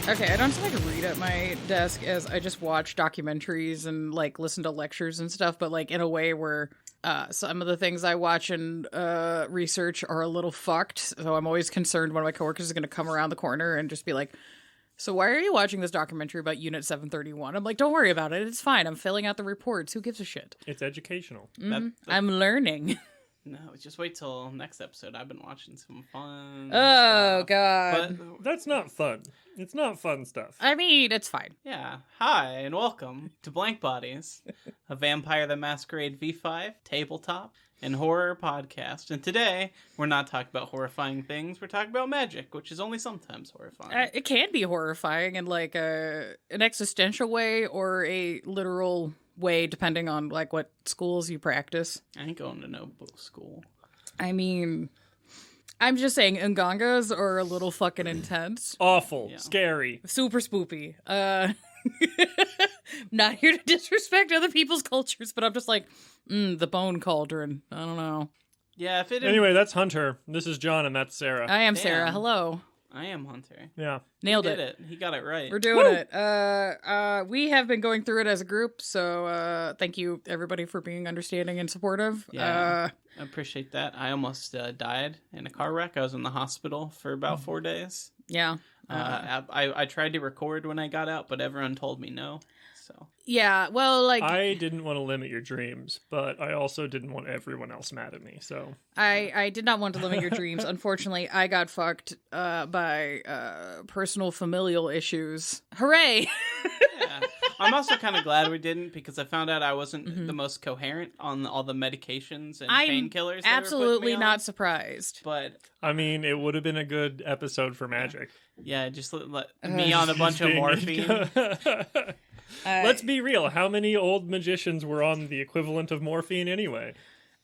Okay, I don't just like read at my desk as I just watch documentaries and like listen to lectures and stuff, but like in a way where some of the things I watch and research are a little fucked. So I'm always concerned one of my coworkers is going to come around the corner and just be like, so why are you watching this documentary about Unit 731? I'm like, don't worry about it. It's fine. I'm filling out the reports. Who gives a shit? It's educational. Mm-hmm. I'm learning. No, just wait till next episode. I've been watching some fun stuff. God. But that's not fun. It's not fun stuff. I mean, it's fine. Yeah. Hi, and welcome to Blank Bodies, a Vampire the Masquerade V5 tabletop and horror podcast. And today, we're not talking about horrifying things. We're talking about magic, which is only sometimes horrifying. It can be horrifying in like an existential way or a literal way, depending on like what schools you practice. I ain't going to no book school. I mean, I'm just saying Ngangas are a little fucking intense. Awful. Yeah. Scary. Super spoopy. Not here to disrespect other people's cultures, but I'm just like, the bone cauldron. I don't know. Yeah, if it Anyway, that's Hunter. This is John, and that's Sarah. I am Damn. Sarah. Hello. I am Hunter. Yeah. Nailed He it. did it. He got it right. We're doing it. We have been going through it as a group, so thank you everybody for being understanding and supportive. Yeah. I appreciate that. I almost died in a car wreck. I was in the hospital for about 4 days. Yeah. I tried to record when I got out, but everyone told me no. So Yeah, well, like I didn't want to limit your dreams, but I also didn't want everyone else mad at me, so. I did not want to limit your dreams. Unfortunately, I got fucked by personal familial issues. Hooray! yeah. I'm also kind of glad we didn't, because I found out I wasn't the most coherent on all the medications and I'm painkillers. absolutely not surprised. But I mean, it would have been a good episode for magic. yeah, just let me on a bunch of morphine. Let's be real. How many old magicians were on the equivalent of morphine anyway?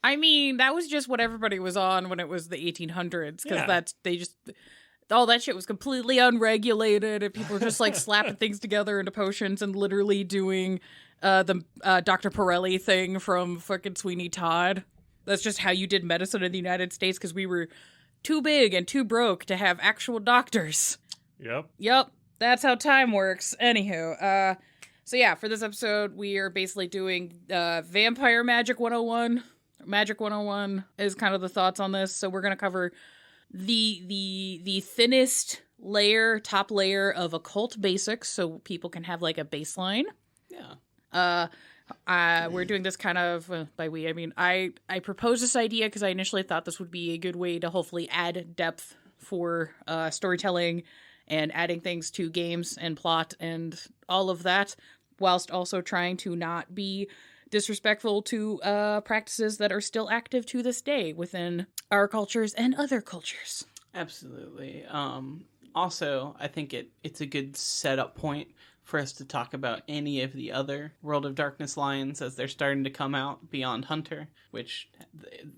I mean, that was just what everybody was on when it was the 1800s, because Yeah. all that shit was completely unregulated, and people were just like slapping things together into potions and literally doing the Dr. Pirelli thing from fucking Sweeney Todd. That's just how you did medicine in the United States, because we were too big and too broke to have actual doctors. Yep. That's how time works. Anywho, so yeah, for this episode, we are basically doing Vampire Magic 101. Magic 101 is kind of the thoughts on this. So we're going to cover the thinnest layer, top layer of occult basics, so people can have like a baseline. Yeah. We're doing this kind of, by we, I mean, I proposed this idea because I initially thought this would be a good way to hopefully add depth for storytelling and adding things to games and plot and all of that, whilst also trying to not be disrespectful to practices that are still active to this day within our cultures and other cultures. Absolutely. Also, I think it's a good setup point for us to talk about any of the other World of Darkness lines as they're starting to come out beyond Hunter, which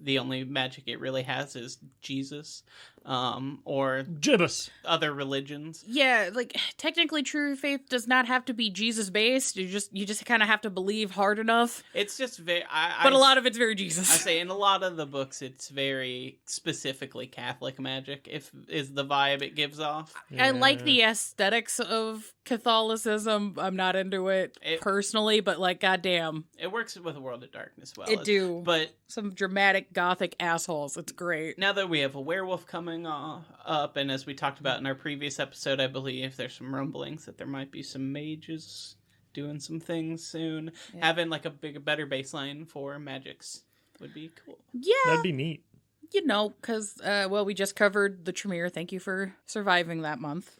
the only magic it really has is Jesus, or Gibbous. other religions. Yeah, like technically true faith does not have to be Jesus based. You just kind of have to believe hard enough. It's just very, But a lot of it's very Jesus. I say in a lot of the books, it's very specifically Catholic magic. Is the vibe it gives off. I like the aesthetics of Catholicism. I'm not into it personally, but like, goddamn, It works with World of Darkness well. it do. But Some dramatic gothic assholes. It's great. now that we have a werewolf coming up, and as we talked about in our previous episode, I believe there's some rumblings that there might be some mages doing some things soon. Yeah. Having like a better baseline for magics would be cool. Yeah, That'd be neat. you know, because well, we just covered the Tremere. Thank you for surviving that month.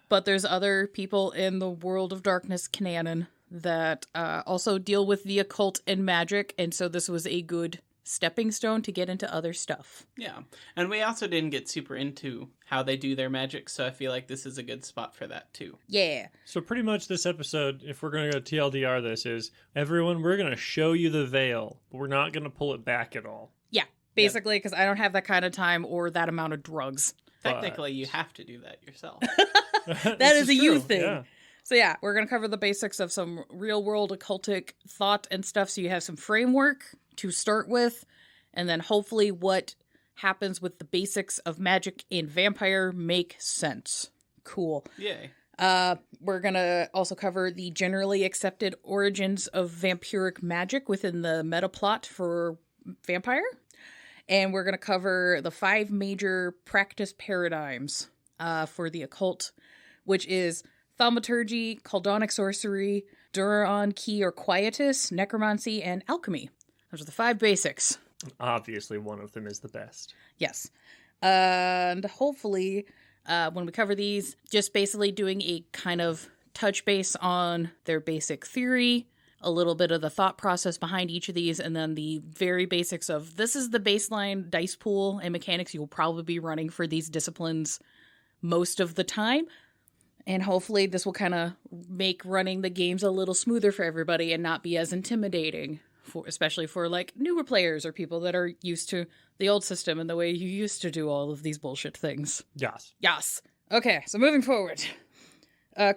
But there's other people in the World of Darkness canon that also deal with the occult and magic, and so this was a good stepping stone to get into other stuff. Yeah, and we also didn't get super into how they do their magic, so I feel like this is a good spot for that too. Yeah. So pretty much this episode, if we're going to go TLDR this, is everyone, we're going to show you the veil, but we're not going to pull it back at all. Yeah, basically, because I don't have that kind of time or that amount of drugs. Technically, you have to do that yourself. That is a you true, thing. yeah. So yeah, we're going to cover the basics of some real-world occultic thought and stuff, so you have some framework to start with, and then hopefully what happens with the basics of magic and vampire make sense. Cool. Yay. We're gonna also cover the generally accepted origins of vampiric magic within the meta plot for Vampire. And we're gonna cover the 5 major practice paradigms for the occult, which is thaumaturgy, Koldunic sorcery, Duron key or quietus, necromancy, and alchemy. Those are the 5 basics. Obviously, one of them is the best. Yes. And hopefully, when we cover these, just basically doing a kind of touch base on their basic theory, a little bit of the thought process behind each of these, and then the very basics of this is the baseline dice pool and mechanics you'll probably be running for these disciplines most of the time. And hopefully this will kind of make running the games a little smoother for everybody and not be as intimidating, especially for like newer players or people that are used to the old system and the way you used to do all of these bullshit things. Yes. Yes. Okay, so moving forward.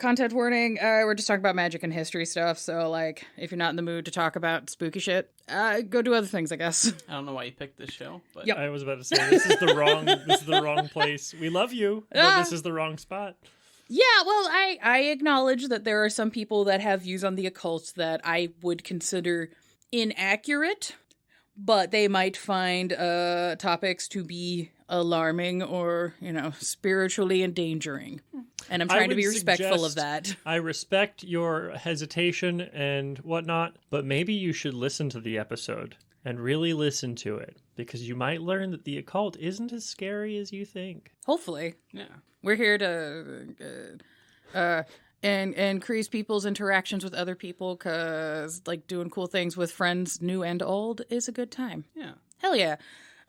Content warning, we're just talking about magic and history stuff, so like if you're not in the mood to talk about spooky shit, go do other things, I guess. I don't know why you picked this show, but Yep. I was about to say this is the wrong place. We love you, but this is the wrong spot. Yeah, well, I acknowledge that there are some people that have views on the occult that I would consider inaccurate, but they might find topics to be alarming or, spiritually endangering. And I'm trying to be respectful of that. I respect your hesitation and whatnot, but maybe you should listen to the episode and really listen to it, because you might learn that the occult isn't as scary as you think. Hopefully. yeah. We're here to and increase people's interactions with other people, because like doing cool things with friends, new and old, is a good time. Yeah. Hell yeah.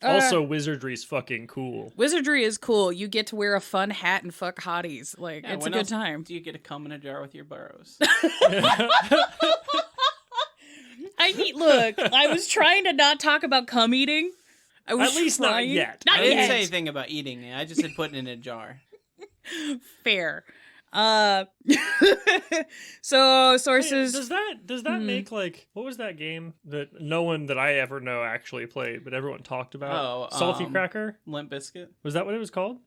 Also, wizardry's fucking cool. Wizardry is cool. You get to wear a fun hat and fuck hotties. Like, Yeah, it's a when good else time. Do you get to come in a jar with your burrows? I mean, look, I was trying to not talk about cum eating. I was At least not trying. yet. Not I didn't yet. say anything about eating it. I just said putting it in a jar. Fair. So sources. Hey, does that make like, what was that game that no one that I ever know actually played, but everyone talked about? Salty Cracker? Limp Biscuit. Was that what it was called?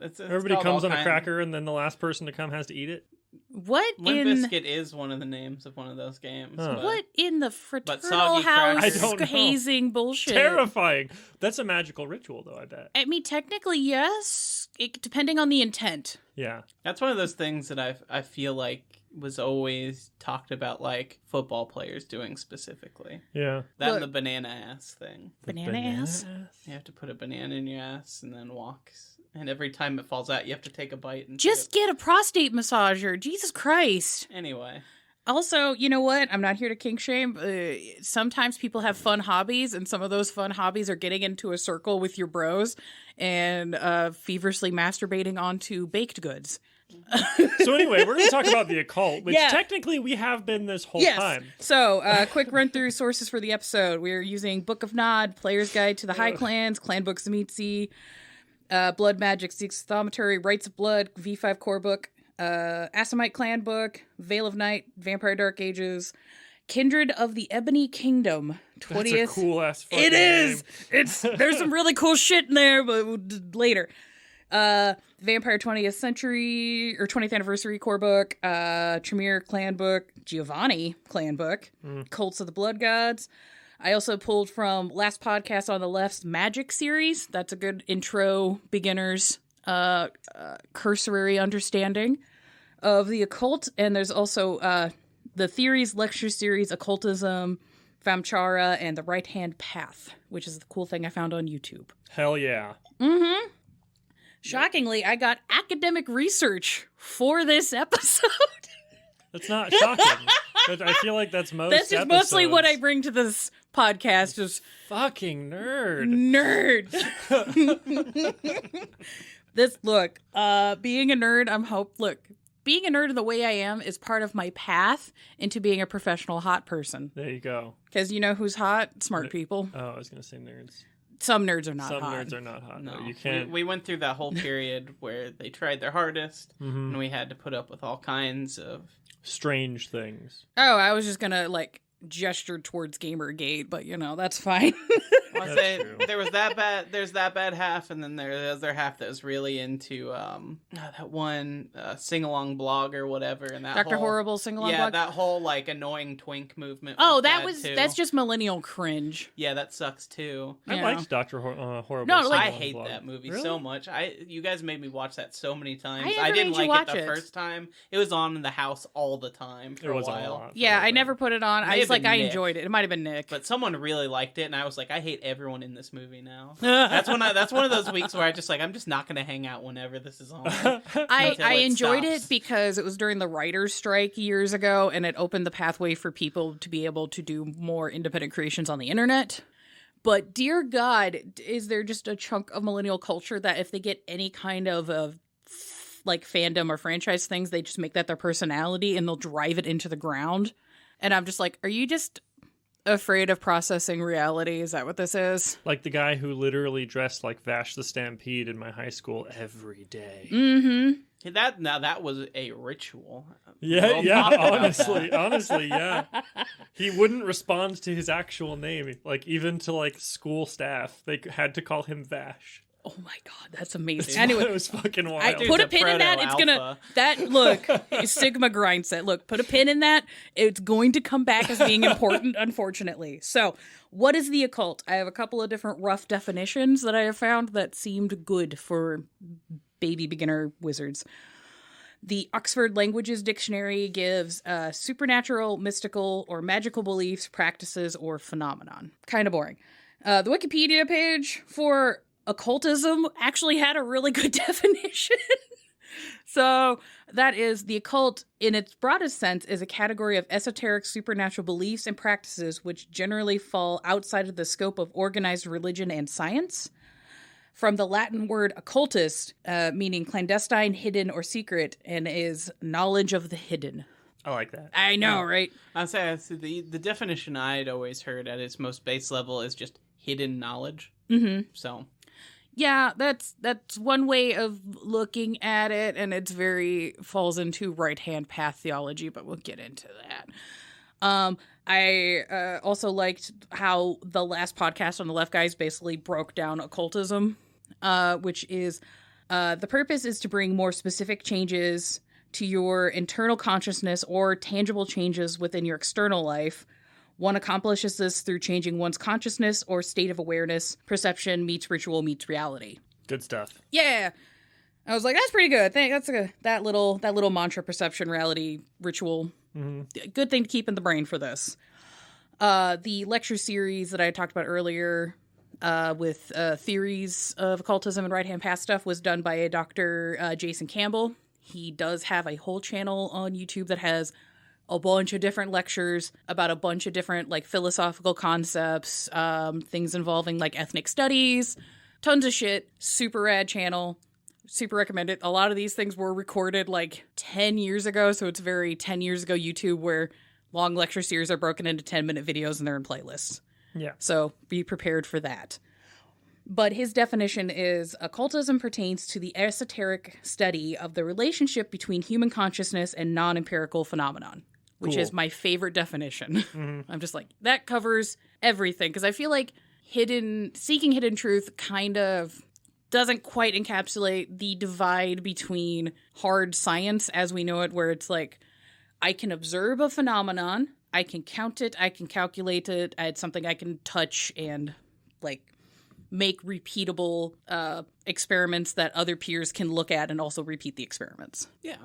It's Everybody called comes all on a kind- cracker, and then the last person to come has to eat it. What Limp in Biscuit is one of the names of one of those games. Huh. but- what in the fraternal soggy house crackers- I don't know. hazing bullshit? Terrifying. That's a magical ritual, though, I bet. I mean, technically, yes, depending on the intent. Yeah. That's one of those things that I feel like was always talked about, like football players doing specifically. Yeah. That Look. and the banana ass thing. Banana ass? You have to put a banana in your ass and then walk. And every time it falls out, you have to take a bite. And Just get a prostate massager. Jesus Christ. Anyway. Also, you know what? I'm not here to kink shame. Sometimes people have fun hobbies, and some of those fun hobbies are getting into a circle with your bros and feverishly masturbating onto baked goods. So anyway, we're going to talk about the occult, which Yeah. technically we have been this whole Yes. time. So, quick run through sources for the episode. We're using Book of Nod, Player's Guide to the High Clans, Clan Book Zemitzi, Blood Magic, Six Thaumaturgy, Rites of Blood, V5 Core Book, Assamite Clan Book, Veil of Night, Vampire Dark Ages, Kindred of the Ebony Kingdom, 20th. That's a cool ass fucking It is. name. There's some really cool shit in there, but later. Vampire 20th Century or 20th Anniversary Core Book, Tremere Clan Book, Giovanni Clan Book, Cults of the Blood Gods. I also pulled from last podcast on the left's Magic series. That's a good intro, beginners, cursory understanding of the occult. And there's also the Theories lecture series, Occultism, Vamchara, and the Right Hand Path, which is the cool thing I found on YouTube. Hell yeah. Mm-hmm. Shockingly, I got academic research for this episode. That's not shocking. But I feel like that's most That's just mostly what I episodes. bring to this podcast is Fucking nerd. nerd. Being a nerd, being a nerd in the way I am is part of my path into being a professional hot person. There you go. Because you know who's hot? Smart people. Oh, I was going to say nerds. Some nerds are not Some hot. nerds are not hot. No, No, you can't. We went through that whole period where they tried their hardest, Mhm. and we had to put up with all kinds of. Strange things. Oh, I was just gonna gesture towards Gamergate, but that's fine. I'll say there's that bad half, and then there's the other half that was really into that one sing-along blog or whatever, and that Dr. whole, Horrible sing-along blog? that whole like annoying twink movement. Oh, too. that's just millennial cringe. Yeah, that sucks too. I liked Dr. Horrible. No, like, I hate that movie so much. You guys made me watch that so many times. I didn't like it the it. first time. It was on in the house all the time for a while. Yeah, I never put it on. I was like, I enjoyed it. It might have been Nick, but someone really liked it, and I was like, I hate everyone in this movie now. That's one of those weeks where I'm just not going to hang out whenever this is on. I enjoyed it because it was during the writer's strike years ago, and it opened the pathway for people to be able to do more independent creations on the internet. But dear God, is there just a chunk of millennial culture that if they get any kind of like fandom or franchise things, they just make that their personality and they'll drive it into the ground? And I'm just like, are you just afraid of processing reality? Is that what this is? Like the guy who literally dressed like Vash the Stampede in my high school every day. Mm-hmm. That was a ritual. Honestly, yeah. He wouldn't respond to his actual name, like even to like school staff. They had to call him Vash. Oh my God, that's amazing. Anyway, it was fucking wild. I put a pin in that. It's gonna look Sigma grind set. Look, put a pin in that. It's going to come back as being important, unfortunately. So, what is the occult? I have a couple of different rough definitions that I have found that seemed good for baby beginner wizards. The Oxford Languages Dictionary gives supernatural, mystical, or magical beliefs, practices, or phenomenon. Kind of boring. The Wikipedia page for occultism actually had a really good definition. So that is, the occult, in its broadest sense, is a category of esoteric supernatural beliefs and practices which generally fall outside of the scope of organized religion and science. From the Latin word occultist, meaning clandestine, hidden, or secret, and is knowledge of the hidden. I like that. I know, right? I'd say the definition I'd always heard at its most base level is just hidden knowledge. Mm-hmm. So, yeah, that's one way of looking at it, and it's falls into right-hand path theology, but we'll get into that. I also liked how the last podcast on the Left Guys basically broke down occultism, which is the purpose is to bring more specific changes to your internal consciousness or tangible changes within your external life. One accomplishes this through changing one's consciousness or state of awareness. Perception meets ritual meets reality. Good stuff. Yeah. I was like, that's pretty good. That's that little mantra, perception, reality, ritual. Mm-hmm. Good thing to keep in the brain for this. The lecture series that I talked about earlier with theories of occultism and right-hand path stuff was done by a Dr. Jason Campbell. He does have a whole channel on YouTube that has a bunch of different lectures about a bunch of different like philosophical concepts, things involving like ethnic studies, tons of shit. Super rad channel. Super recommend it. A lot of these things were recorded like 10 years ago, so it's very 10 years ago YouTube where long lecture series are broken into 10-minute videos and they're in playlists. Yeah. So be prepared for that. But his definition is occultism pertains to the esoteric study of the relationship between human consciousness and non-empirical phenomenon, which is my favorite definition. Mm-hmm. I'm just like, that covers everything. Because I feel like seeking hidden truth kind of doesn't quite encapsulate the divide between hard science as we know it, where it's like, I can observe a phenomenon, I can count it, I can calculate it, it's something I can touch and like make repeatable experiments that other peers can look at and also repeat the experiments. Yeah.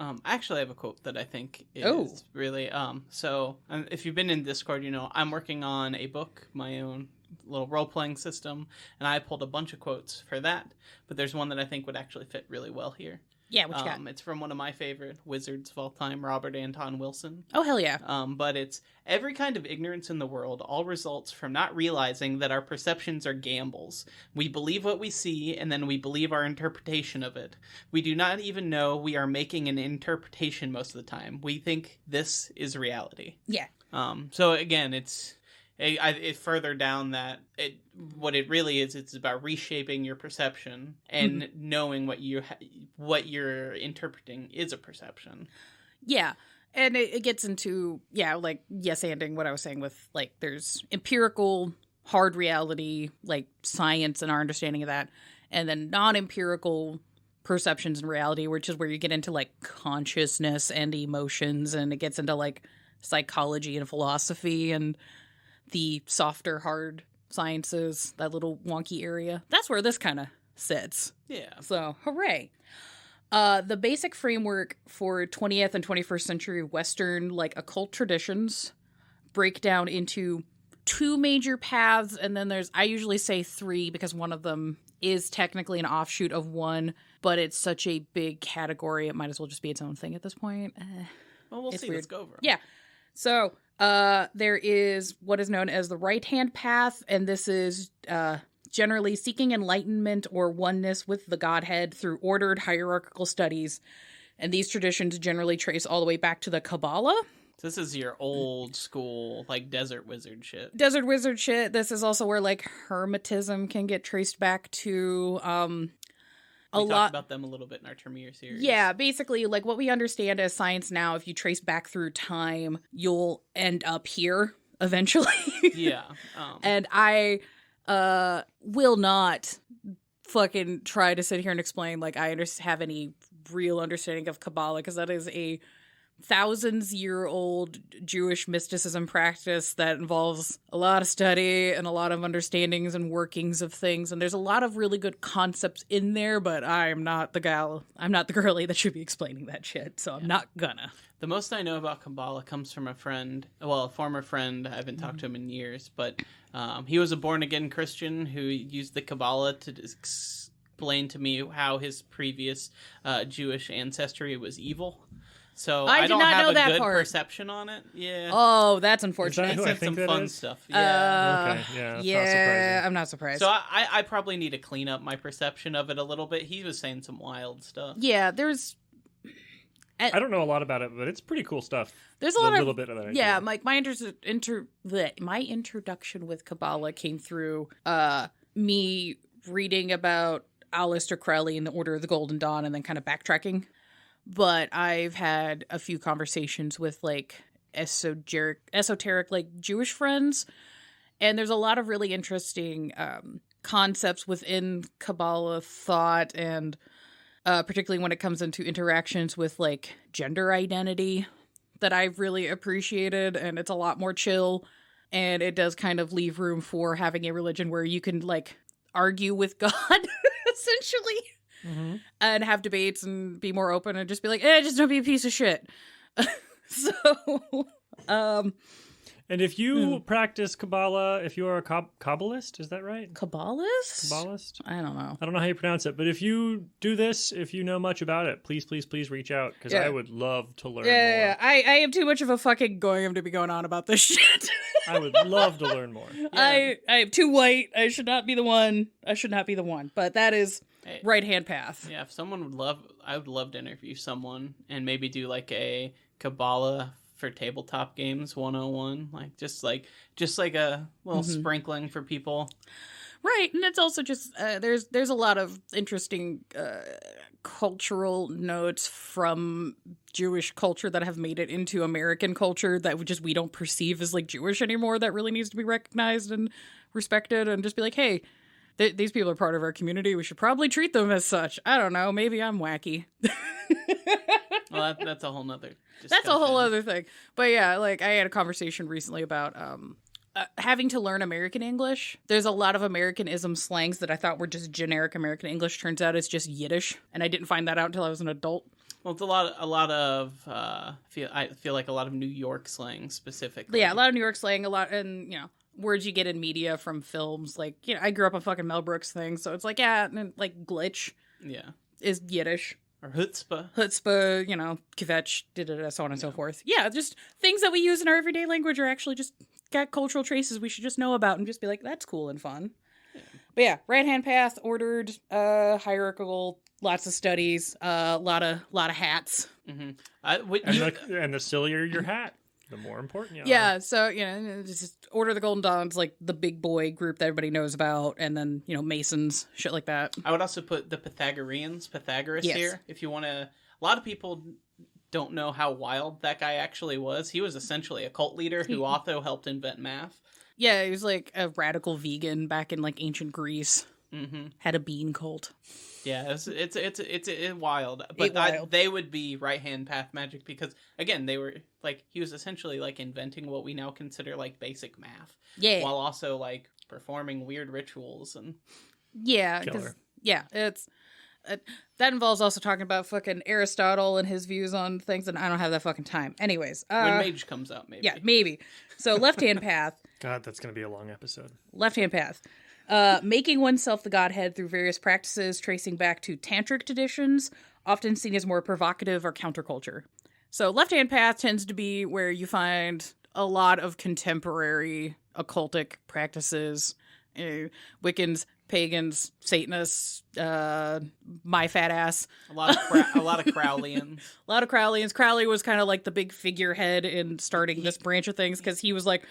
I actually have a quote that I think is really, if you've been in Discord, you know, I'm working on a book, my own little role-playing system, and I pulled a bunch of quotes for that, but there's one that I think would actually fit really well here. Yeah, what you got? It's from one of my favorite wizards of all time, Robert Anton Wilson. Oh, hell yeah. But it's, every kind of ignorance in the world all results from not realizing that our perceptions are gambles. We believe what we see, and then we believe our interpretation of it. We do not even know we are making an interpretation most of the time. We think this is reality. Yeah. So again, it's further down that what it really is, it's about reshaping your perception and knowing what you're interpreting is a perception. Yeah. And it gets into, like, yes-anding what I was saying with, like, there's empirical hard reality, like science and our understanding of that, and then non-empirical perceptions and reality, which is where you get into like consciousness and emotions, and it gets into like psychology and philosophy and the softer hard sciences, that little wonky area. That's where this kind of sits. Yeah. So, hooray. The basic framework for 20th and 21st century Western like occult traditions break down into 2 major paths, and then I usually say 3 because one of them is technically an offshoot of one, but it's such a big category, it might as well just be its own thing at this point. Well, we'll see. Weird. Let's go over 'em. Yeah. So, there is what is known as the right-hand path, and this is generally seeking enlightenment or oneness with the Godhead through ordered hierarchical studies. And these traditions generally trace all the way back to the Kabbalah. This is your old school, like, desert wizard shit. Desert wizard shit. This is also where, like, Hermetism can get traced back to. We talked about them a little bit in our Termere series. Yeah, basically, like, what we understand as science now, if you trace back through time, you'll end up here eventually. Yeah. And I will not fucking try to sit here and explain, like, I have any real understanding of Kabbalah, because that is a thousands-year-old Jewish mysticism practice that involves a lot of study and a lot of understandings and workings of things, and there's a lot of really good concepts in there, but I'm not the girly that should be explaining that shit, so I'm not gonna. The most I know about Kabbalah comes from a former friend. I haven't talked to him in years, but he was a born-again Christian who used the Kabbalah to explain to me how his previous Jewish ancestry was evil. So I don't have a good perception on it. Yeah. Oh, that's unfortunate. Is that who I Some think fun is? stuff. Yeah. Okay, yeah, that's yeah, not surprising. I'm not surprised. So I probably need to clean up my perception of it a little bit. He was saying some wild stuff. Yeah, there's... I don't know a lot about it, but it's pretty cool stuff. There's a little bit of that. Yeah, like my introduction with Kabbalah came through me reading about Aleister Crowley and the Order of the Golden Dawn and then kind of backtracking. But I've had a few conversations with like esoteric like Jewish friends, and there's a lot of really interesting concepts within Kabbalah thought, and particularly when it comes into interactions with like gender identity that I've really appreciated, and it's a lot more chill, and it does kind of leave room for having a religion where you can like argue with God essentially. Mm-hmm. And have debates and be more open and just be like, just don't be a piece of shit. So, and if you practice Kabbalah, if you are a Kabbalist, is that right? Kabbalist? I don't know. I don't know how you pronounce it, but if you do this, if you know much about it, please reach out, because I would love to learn more. Yeah. I am too much of a fucking goyim to be going on about this shit. I would love to learn more. Yeah. I am too white. I should not be the one. But that is... right-hand path. Yeah, if someone I would love to interview someone and maybe do like a Kabbalah for tabletop games 101, like just like a little sprinkling for people. Right, and it's also just there's a lot of interesting cultural notes from Jewish culture that have made it into American culture that we don't perceive as like Jewish anymore, that really needs to be recognized and respected, and just be like, hey, these people are part of our community. We should probably treat them as such. I don't know. Maybe I'm wacky. Well, that's a whole nother discussion. That's a whole other thing. But yeah, like I had a conversation recently about having to learn American English. There's a lot of Americanism slangs that I thought were just generic American English. Turns out it's just Yiddish. And I didn't find that out until I was an adult. Well, it's a lot of I feel like a lot of New York slang specifically. Yeah, a lot of New York slang, and words you get in media from films. Like, I grew up on fucking Mel Brooks things, so it's like, and like glitch. Yeah. Is Yiddish. Or chutzpah. Chutzpah, kvetch, so on and so forth. Yeah, just things that we use in our everyday language are actually just got cultural traces we should just know about and just be like, that's cool and fun. Yeah. But yeah, right-hand path, ordered, hierarchical, lots of studies, a lot of hats. Mm-hmm. And the sillier your hat, the more important you are. Yeah, so, just Order of the Golden Dawn's like the big boy group that everybody knows about, and then, Masons, shit like that. I would also put the Pythagoras here. If you want to... A lot of people don't know how wild that guy actually was. He was essentially a cult leader who also helped invent math. Yeah, he was like a radical vegan back in like ancient Greece. Mm-hmm. Had a bean cult. Yeah, it's wild. But wild. they would be right-hand path magic because, again, they were, like, he was essentially, like, inventing what we now consider, like, basic math. Yeah. While also, like, performing weird rituals and... Yeah, because, it's... that involves also talking about fucking Aristotle and his views on things, and I don't have that fucking time. Anyways. When Mage comes out, maybe. Yeah, maybe. So, left-hand path. God, that's going to be a long episode. Left-hand path. Making oneself the godhead through various practices tracing back to tantric traditions, often seen as more provocative or counterculture. So left-hand path tends to be where you find a lot of contemporary occultic practices, Wiccans, pagans, Satanists, my fat ass. A lot of Crowleyans. A lot of Crowleyans. Crowley was kind of like the big figurehead in starting this branch of things because he was like,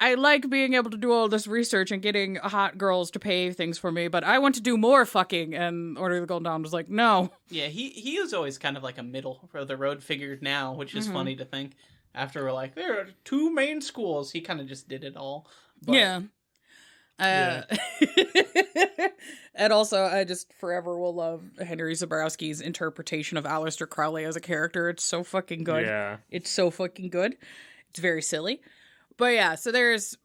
I like being able to do all this research and getting hot girls to pay things for me, but I want to do more fucking. And Order of the Golden Dawn was like, no. Yeah, he was always kind of like a middle of the road figure now, which is funny to think. After we're like, there are two main schools, he kind of just did it all. But... Yeah. And also, I just forever will love Henry Zabrowski's interpretation of Aleister Crowley as a character. It's so fucking good. Yeah. It's so fucking good. It's very silly. But yeah, so there's,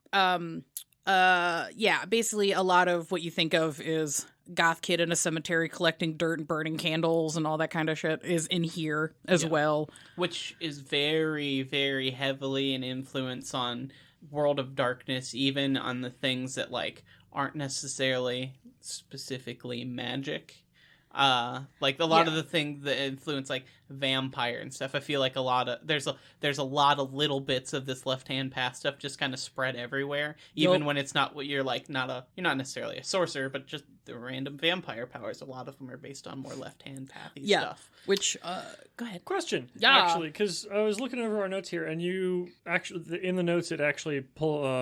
basically a lot of what you think of is goth kid in a cemetery collecting dirt and burning candles and all that kind of shit is in here as well. Which is very, very heavily an influence on World of Darkness, even on the things that, like, aren't necessarily specifically magic. Like a lot of the things that influence like vampire and stuff. I feel like there's a lot of little bits of this left-hand path stuff just kind of spread everywhere. Even when it's not what you're like, you're not necessarily a sorcerer, but just the random vampire powers. A lot of them are based on more left-hand pathy stuff. Which, go ahead. Question, actually, because I was looking over our notes here, and you actually in the notes it actually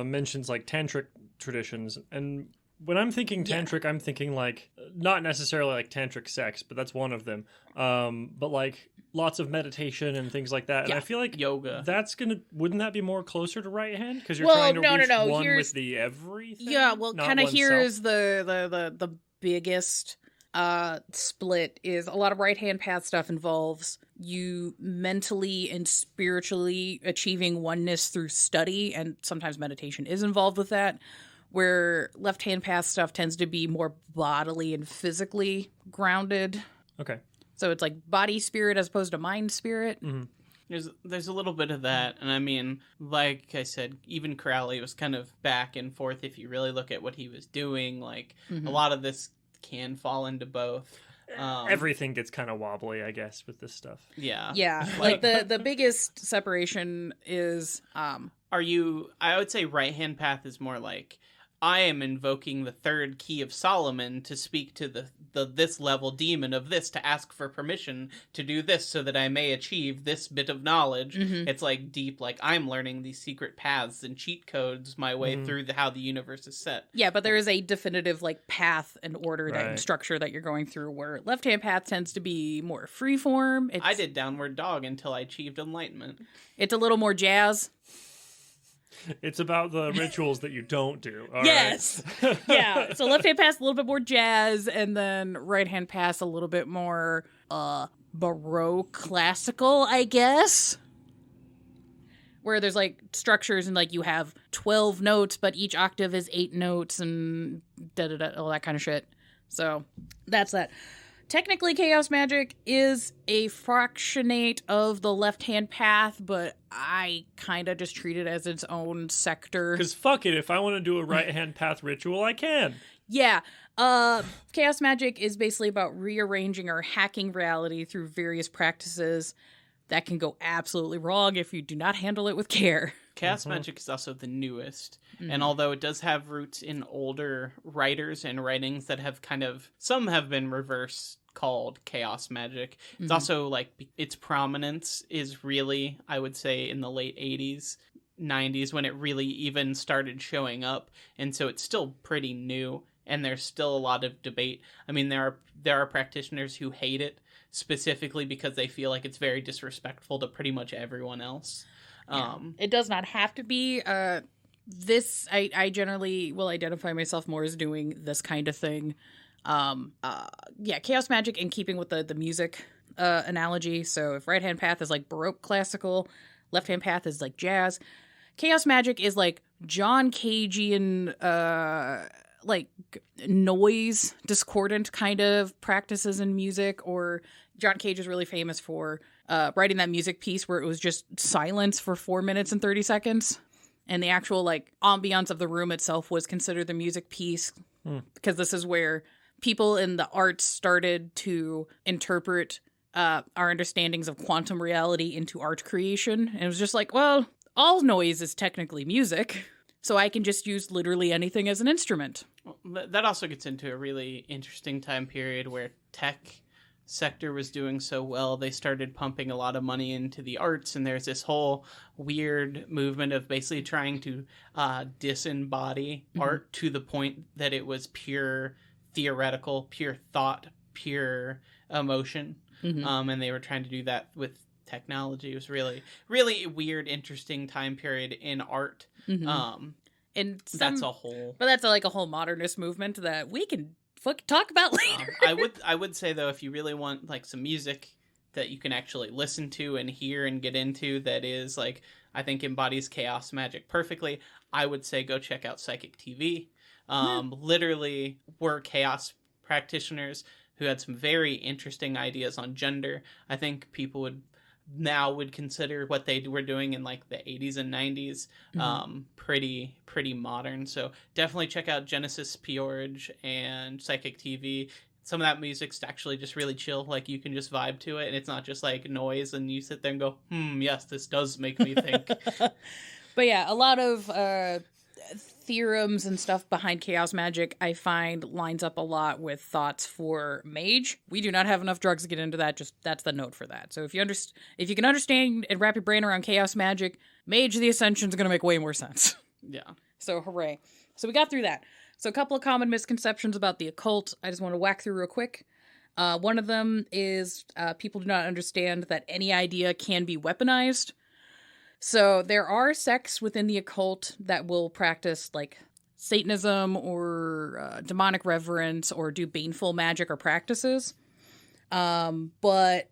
mentions like tantric traditions and. When I'm thinking tantric, I'm thinking like not necessarily like tantric sex, but that's one of them. But like lots of meditation and things like that. And I feel like yoga. Wouldn't that be more closer to right hand? Because you're trying to reach one with the everything. Yeah, well, kind of here's the biggest split is a lot of right hand path stuff involves you mentally and spiritually achieving oneness through study, and sometimes meditation is involved with that. Where left-hand path stuff tends to be more bodily and physically grounded. Okay. So it's like body spirit as opposed to mind spirit. Mm-hmm. There's a little bit of that. And I mean, like I said, even Crowley was kind of back and forth if you really look at what he was doing. Like, a lot of this can fall into both. Everything gets kind of wobbly, I guess, with this stuff. Yeah. Yeah. Like the biggest separation is... I would say right-hand path is more like... I am invoking the third key of Solomon to speak to the this level demon of this to ask for permission to do this so that I may achieve this bit of knowledge. It's like deep, like I'm learning these secret paths and cheat codes my way through how the universe is set. Yeah, but there is a definitive like path and order and structure that you're going through where left-hand path tends to be more freeform. I did downward dog until I achieved enlightenment. It's a little more jazz. It's about the rituals that you don't do. Yes. Yeah. So left hand pass a little bit more jazz, and then right hand pass a little bit more Baroque classical, I guess. Where there's like structures and like you have 12 notes, but each octave is 8 notes and all that kind of shit. So that's that. Technically, chaos magic is a fractionate of the left-hand path, but I kind of just treat it as its own sector. Because fuck it, if I want to do a right-hand path ritual, I can. Yeah. Chaos magic is basically about rearranging or hacking reality through various practices that can go absolutely wrong if you do not handle it with care. Chaos magic is also the newest, and although it does have roots in older writers and writings that have some have been reverse called chaos magic, it's also like its prominence is really, I would say, in the late 80s, 90s when it really even started showing up, and so it's still pretty new, and there's still a lot of debate. I mean, there are practitioners who hate it, specifically because they feel like it's very disrespectful to pretty much everyone else. It does not have to be. I generally will identify myself more as doing this kind of thing. Chaos magic in keeping with the music analogy. So if right hand path is like Baroque classical, left hand path is like jazz. Chaos magic is like John Cagean, like noise discordant kind of practices in music. Or John Cage is really famous for writing that music piece where it was just silence for 4 minutes and 30 seconds. And the actual like ambiance of the room itself was considered the music piece, because this is where people in the arts started to interpret our understandings of quantum reality into art creation. And it was just like, well, all noise is technically music, so I can just use literally anything as an instrument. Well, that also gets into a really interesting time period where tech sector was doing so well. They started pumping a lot of money into the arts, and there's this whole weird movement of basically trying to disembody art to the point that it was pure theoretical, pure thought, pure emotion. And they were trying to do that with technology. It was really, really weird, interesting time period in art. And that's a whole... But that's like a whole modernist movement that we can talk about later. I would say, though, if you really want like some music that you can actually listen to and hear and get into that is like, I think embodies chaos magic perfectly, I would say go check out Psychic TV. Literally were chaos practitioners who had some very interesting ideas on gender. I think people would consider what they were doing in like the 80s and 90s pretty modern. So definitely check out Genesis Peorge and Psychic TV. Some of that music's actually just really chill. Like you can just vibe to it, and it's not just like noise and you sit there and go, yes, this does make me think. But yeah, a lot of theorems and stuff behind chaos magic I find lines up a lot with thoughts for mage. We do not have enough drugs to get into that. Just that's the note for that. So if you can understand and wrap your brain around chaos magic, Mage of the Ascension is going to make way more sense. Yeah. So hooray. So we got through that. So a couple of common misconceptions about the occult I just want to whack through real quick. One of them is people do not understand that any idea can be weaponized. So there are sects within the occult that will practice like Satanism or demonic reverence or do baneful magic or practices. But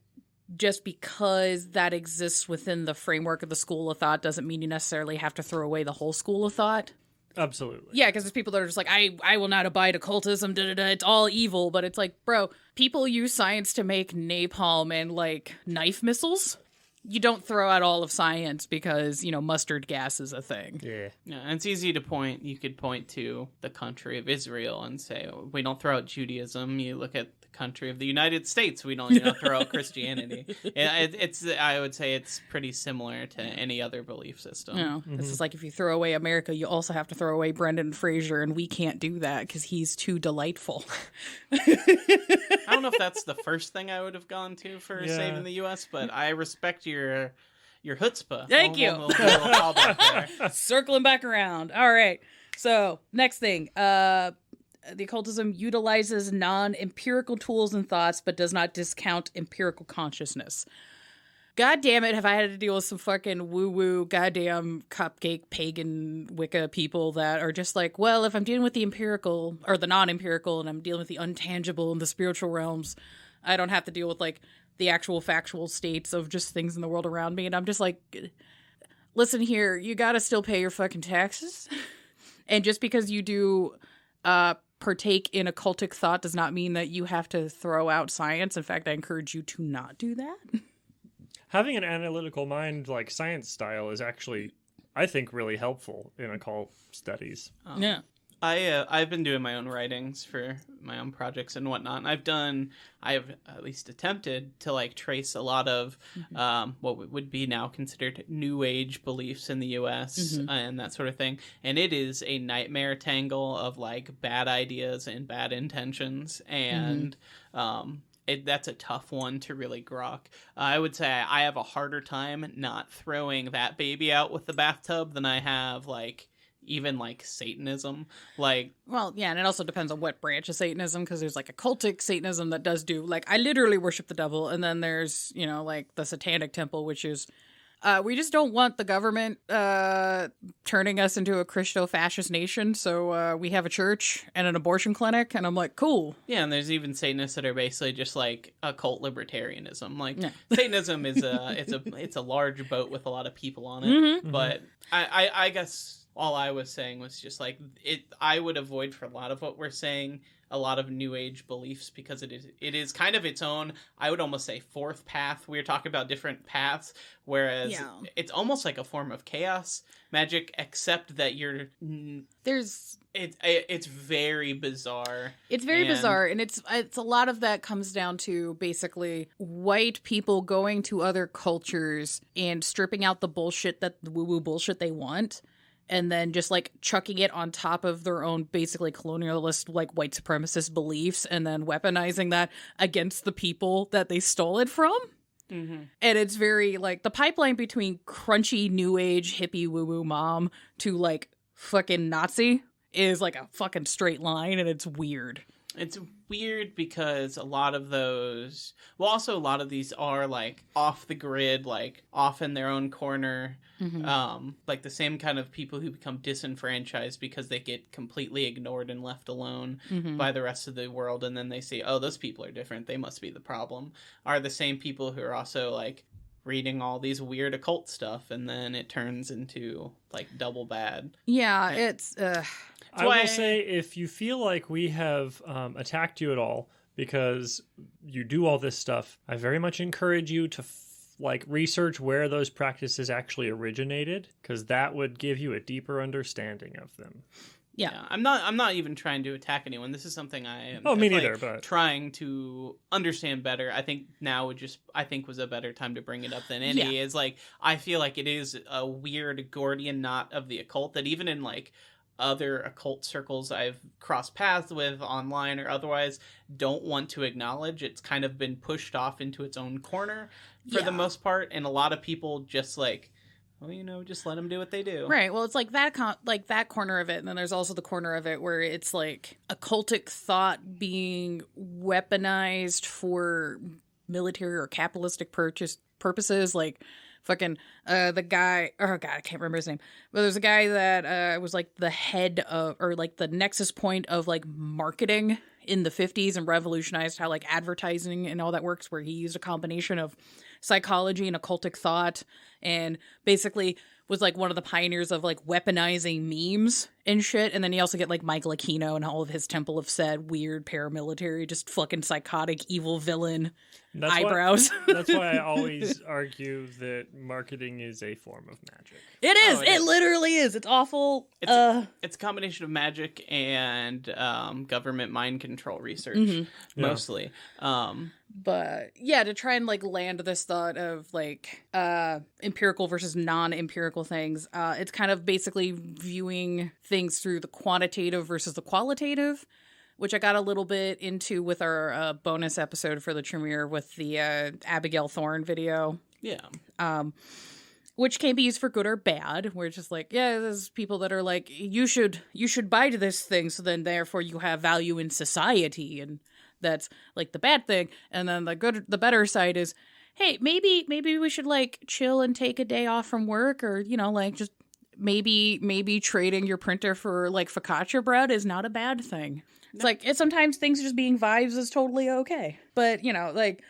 just because that exists within the framework of the school of thought doesn't mean you necessarily have to throw away the whole school of thought. Absolutely. Yeah, because there's people that are just like, I will not abide occultism, it's all evil. But it's like, bro, people use science to make napalm and like knife missiles. You don't throw out all of science because, mustard gas is a thing. Yeah. And it's easy to point. You could point to the country of Israel and say, we don't throw out Judaism. You look at the country of the United States. We don't throw out Christianity. I would say it's pretty similar to any other belief system. This is like if you throw away America, you also have to throw away Brendan Fraser, and we can't do that because he's too delightful. I don't know if that's the first thing I would have gone to for saving the U.S., but I respect your chutzpah. Thank you. We'll do a little callback there. Circling back around. All right. So next thing, the occultism utilizes non-empirical tools and thoughts, but does not discount empirical consciousness. God damn it, have I had to deal with some fucking woo-woo, goddamn cupcake, pagan Wicca people that are just like, well, if I'm dealing with the empirical, or the non-empirical, and I'm dealing with the untangible and the spiritual realms, I don't have to deal with, like, the actual factual states of just things in the world around me. And I'm just like, listen here, you gotta still pay your fucking taxes. And just because you do partake in occultic thought does not mean that you have to throw out science. In fact, I encourage you to not do that. Having an analytical mind, like science style, is actually, I think, really helpful in occult studies. Yeah. I've been doing my own writings for my own projects and whatnot. And I've at least attempted to like trace a lot of what would be now considered New Age beliefs in the U.S. And that sort of thing. And it is a nightmare tangle of like bad ideas and bad intentions. And that's a tough one to really grok. I would say I have a harder time not throwing that baby out with the bathtub than I have like even like Satanism. Like, well, yeah, and it also depends on what branch of Satanism, because there's like occultic Satanism that does do like, I literally worship the devil, and then there's like the Satanic Temple, which is We just don't want the government turning us into a Christo-fascist nation, so we have a church and an abortion clinic, and I'm like, cool. Yeah, and there's even Satanists that are basically just like occult libertarianism. Like Satanism is it's a large boat with a lot of people on it. But I guess all I was saying was just like I would avoid for a lot of what we're saying a lot of New Age beliefs because it is kind of its own, I would almost say, fourth path. We were talking about different paths, whereas it's almost like a form of chaos magic, except that it's very bizarre. It's very bizarre, and it's a lot of that comes down to basically white people going to other cultures and stripping out the bullshit, the woo-woo bullshit they want, and then just like chucking it on top of their own basically colonialist, like white supremacist beliefs, and then weaponizing that against the people that they stole it from. And it's very like the pipeline between crunchy new age hippie woo woo mom to like fucking Nazi is like a fucking straight line, and it's weird. It's weird because a lot of those, well, also a lot of these are like off the grid, like off in their own corner. Like the same kind of people who become disenfranchised because they get completely ignored and left alone by the rest of the world, and then they say, oh, those people are different, they must be the problem, are the same people who are also like reading all these weird occult stuff, and then it turns into like double bad. Yeah, it's I will say, if you feel like we have attacked you at all because you do all this stuff, I very much encourage you to research where those practices actually originated, because that would give you a deeper understanding of them. Yeah, I'm not even trying to attack anyone. This is something I am me neither, but trying to understand better. I think now was a better time to bring it up than any. Is like, I feel like it is a weird Gordian knot of the occult that even in like other occult circles I've crossed paths with online or otherwise don't want to acknowledge. It's kind of been pushed off into its own corner for the most part, and a lot of people just like, well, just let them do what they do. Right. Well, it's like that corner of it, and then there's also the corner of it where it's like occultic thought being weaponized for military or capitalistic purposes, like fucking the guy, oh god, I can't remember his name, but there's a guy that was like the head of, or like the nexus point of like marketing in the 50s and revolutionized how like advertising and all that works, where he used a combination of psychology and occultic thought, and basically was like one of the pioneers of like weaponizing memes and shit. And then you also get like Michael Aquino and all of his Temple of Set weird paramilitary, just fucking psychotic evil villain eyebrows. That's why I always argue that marketing is a form of magic. It is. It literally is. It's awful. It's a combination of magic and government mind control research, mostly. But yeah, to try and like land this thought of like empirical versus non-empirical things, it's kind of basically viewing things through the quantitative versus the qualitative, which I got a little bit into with our bonus episode for the Tremere with the Abigail Thorne video. Yeah. Which can be used for good or bad. We're just like, yeah, there's people that are like, you should buy this thing, so then therefore you have value in society, and that's like the bad thing. And then the better side is, hey, maybe we should like chill and take a day off from work, or like just maybe trading your printer for like focaccia bread is not a bad thing. It's like sometimes things just being vibes is totally okay. But like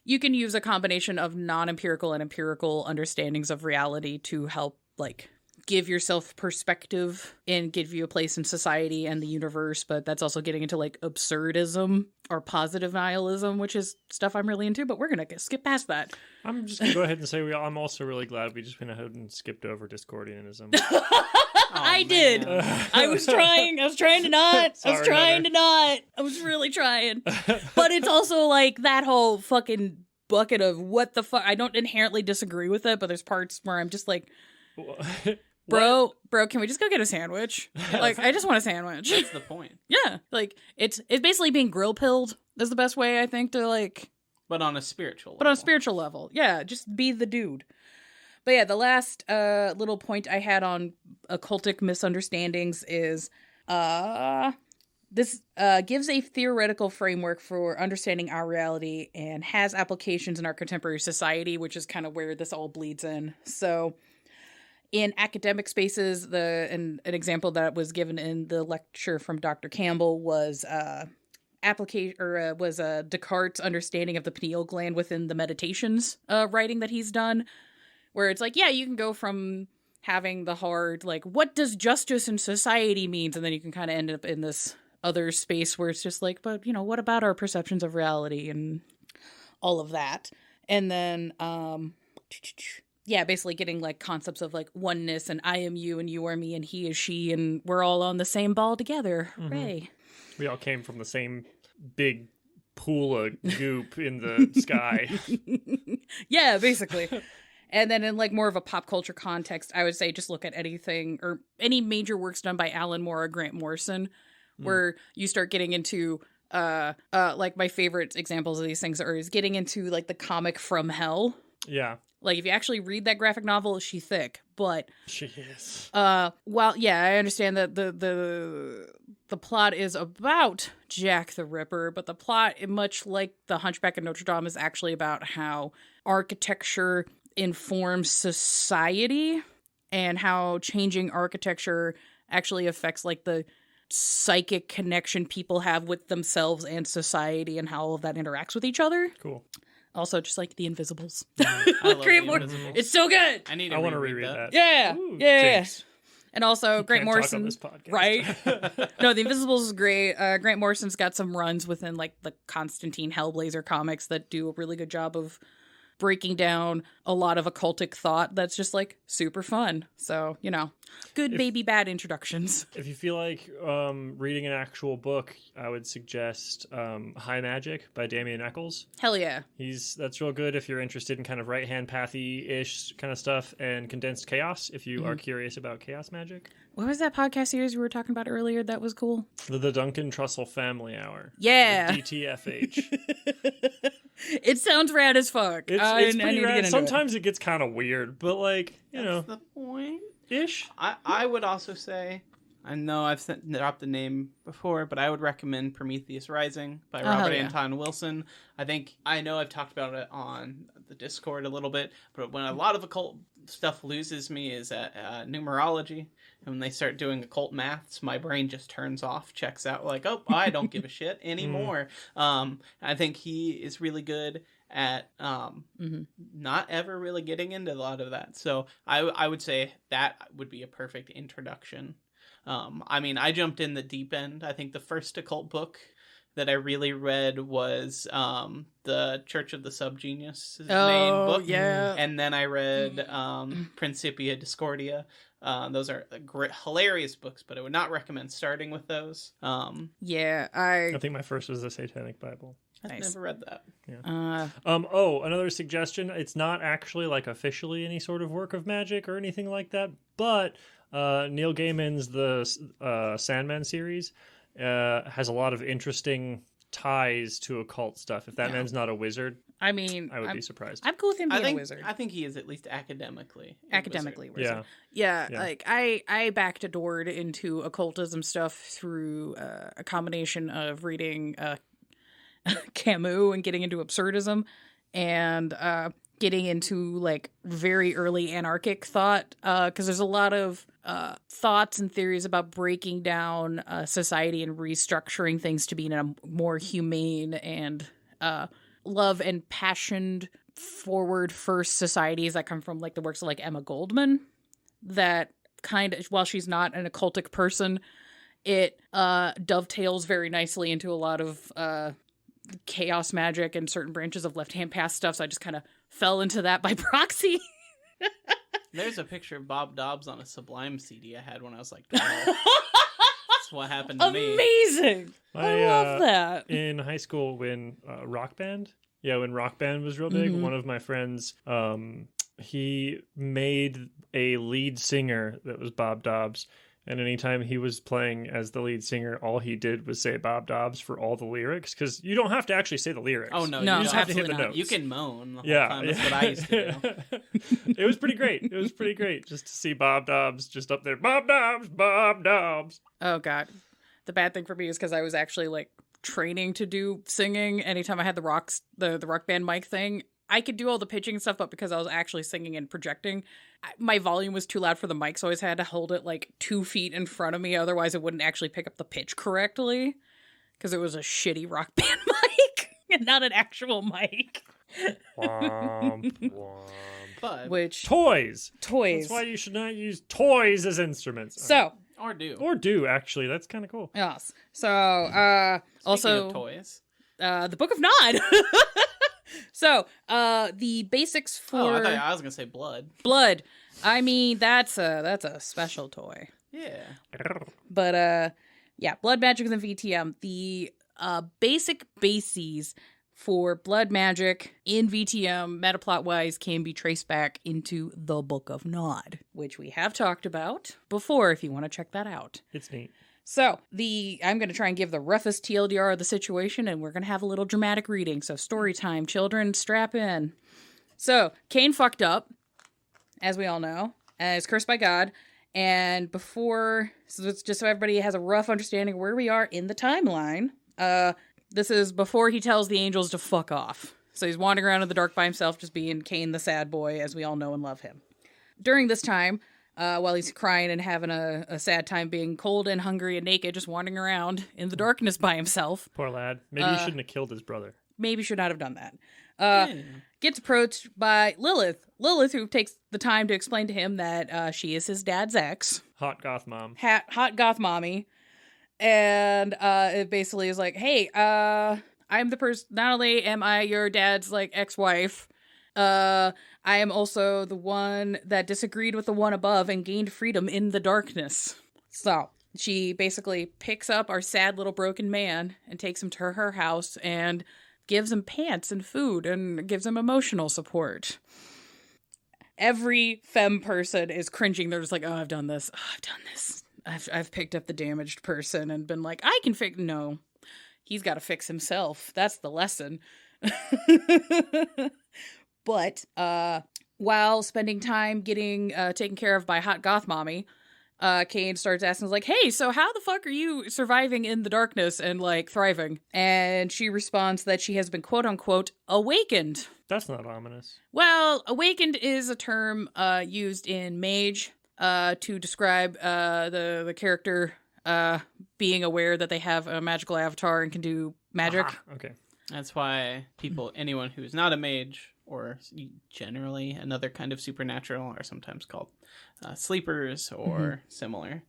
you can use a combination of non-empirical and empirical understandings of reality to help like give yourself perspective and give you a place in society and the universe. But that's also getting into like absurdism or positive nihilism, which is stuff I'm really into, but we're going to skip past that. I'm just going to go ahead and say I'm also really glad we just went ahead and skipped over Discordianism. I did. I was trying to not. I was really trying. But it's also like that whole fucking bucket of what the fuck. I don't inherently disagree with it, but there's parts where I'm just like, Bro, can we just go get a sandwich? Like, I just want a sandwich. That's the point. Yeah. Like, it's basically being grill pilled is the best way, I think, to like... But on a spiritual level. But on a spiritual level. Yeah, just be the dude. But yeah, the last little point I had on occultic misunderstandings is This gives a theoretical framework for understanding our reality and has applications in our contemporary society, which is kind of where this all bleeds in. So in academic spaces, an example that was given in the lecture from Dr. Campbell was Descartes' understanding of the pineal gland within the meditations writing that he's done, where it's like, yeah, you can go from having the hard, like, what does justice in society means? And then you can kind of end up in this other space where it's just like, but, what about our perceptions of reality and all of that? And then, basically getting, like, concepts of, like, oneness and I am you and you are me and he is she and we're all on the same ball together. Hooray. We all came from the same big pool of goop in the sky. Yeah, basically. And then in like more of a pop culture context, I would say just look at anything or any major works done by Alan Moore or Grant Morrison, where you start getting into like my favorite examples of these things is getting into like the comic From Hell. Yeah. Like if you actually read that graphic novel, she's thick, but she is. Well, yeah, I understand that the plot is about Jack the Ripper, but the plot, much like the Hunchback of Notre Dame, is actually about how architecture informs society and how changing architecture actually affects like the psychic connection people have with themselves and society and how all of that interacts with each other. Cool. Also, just like The Invisibles. I love Grant The Morrison. Invisibles. It's so good. I want to reread that. Yeah. Ooh, yeah. Jinx. And also, Grant Can't Morrison. talk on this podcast. Right? No, The Invisibles is great. Grant Morrison's got some runs within like the Constantine Hellblazer comics that do a really good job of breaking down a lot of occultic thought that's just like super fun. So, good baby bad introductions. If you feel like reading an actual book, I would suggest High Magic by Damien Eccles. Hell yeah. That's real good if you're interested in kind of right-hand pathy-ish kind of stuff, and Condensed Chaos if you are curious about chaos magic. What was that podcast series we were talking about earlier that was cool? The Duncan Trussell Family Hour. Yeah. DTFH. It sounds rad as fuck. It's pretty rad. It. Sometimes it gets kind of weird, but like, That's the point. Ish. I would also say, I know I've dropped the name before, but I would recommend Prometheus Rising by Robert Anton Wilson. I know I've talked about it on the Discord a little bit, but when a lot of occult stuff loses me is at numerology. And when they start doing occult maths, my brain just turns off, checks out, like, oh, I don't give a shit anymore. I think he is really good at not ever really getting into a lot of that. So I would say that would be a perfect introduction. I jumped in the deep end. I think the first occult book that I really read was the Church of the Subgenius main book. Yeah. And then I read Principia Discordia. Those are great, hilarious books, but I would not recommend starting with those. I think my first was the Satanic Bible. I've never read that. Yeah. Another suggestion. It's not actually like officially any sort of work of magic or anything like that, but Neil Gaiman's the Sandman series has a lot of interesting ties to occult stuff. If that man's not a wizard, I would be surprised. I'm cool with him being a wizard. I think he is at least academically wizard. Yeah. Like I backdoored into occultism stuff through a combination of reading Camus and getting into absurdism and getting into like very early anarchic thought, because there's a lot of thoughts and theories about breaking down society and restructuring things to be in a more humane and love and passion forward first societies that come from like the works of like Emma Goldman, that kind of, while she's not an occultic person, it dovetails very nicely into a lot of chaos magic and certain branches of left-hand path stuff, so I just kind of fell into that by proxy. There's a picture of Bob Dobbs on a Sublime CD I had when I was like 12. That's what happened to me. Amazing! I love that. In high school, when Rock Band was real big, one of my friends, he made a lead singer that was Bob Dobbs. And anytime he was playing as the lead singer, all he did was say Bob Dobbs for all the lyrics, because you don't have to actually say the lyrics. Oh, no, you just have to hit the notes. You can moan the whole time. That's what I used to do. It was pretty great. Just to see Bob Dobbs just up there. Bob Dobbs, Bob Dobbs. Oh, God. The bad thing for me is because I was actually like training to do singing anytime I had the rock band mic thing. I could do all the pitching and stuff, but because I was actually singing and projecting, my volume was too loud for the mic, so I always had to hold it like 2 feet in front of me. Otherwise, it wouldn't actually pick up the pitch correctly because it was a shitty rock band mic and not an actual mic. Womp, womp. But Which Toys. toys? That's why you should not use toys as instruments. So or do. Or do, actually. That's kind of cool. yes. So Speaking also of toys. the Book of Nod. So the basics for Oh, I was gonna say blood. blood. I mean that's a special toy. Yeah. But yeah, blood magic within VTM. The basic bases for blood magic in VTM, metaplot wise, can be traced back into the Book of Nod, which we have talked about before. If you want to check that out, It's neat. so I'm going to try and give the roughest TLDR of the situation, and we're going to have a little dramatic reading. So story time, children, strap in. So Caine fucked up, as we all know, and is cursed by God. And before, so it's just so everybody has a rough understanding of where we are in the timeline. This is before he tells the angels to fuck off. So he's wandering around in the dark by himself, just being Caine the sad boy, as we all know and love him. During this time, while he's crying and having a sad time being cold and hungry and naked, just wandering around in the darkness by himself. Poor lad. Maybe he shouldn't have killed his brother. Maybe should not have done that. Gets approached by Lilith. Lilith, who takes the time to explain to him that she is his dad's ex. Hot goth mom. Hot goth mommy. And it basically is like, hey, I'm the person, not only am I your dad's like ex-wife, I am also the one that disagreed with the one above and gained freedom in the darkness. So she basically picks up our sad little broken man and takes him to her house and gives him pants and food and gives him emotional support. Every femme person is cringing. They're just like, oh, I've done this. Oh, I've done this. I've picked up the damaged person and been like, I can fix. No, he's got to fix himself. That's the lesson. But while spending time getting taken care of by hot goth mommy, Caine starts asking, like, hey, so how the fuck are you surviving in the darkness and, like, thriving? And she responds that she has been, quote unquote, awakened. That's not ominous. Well, awakened is a term used in Mage to describe the character being aware that they have a magical avatar and can do magic. Okay. That's why anyone who's not a mage, or generally another kind of supernatural, are sometimes called sleepers or similar.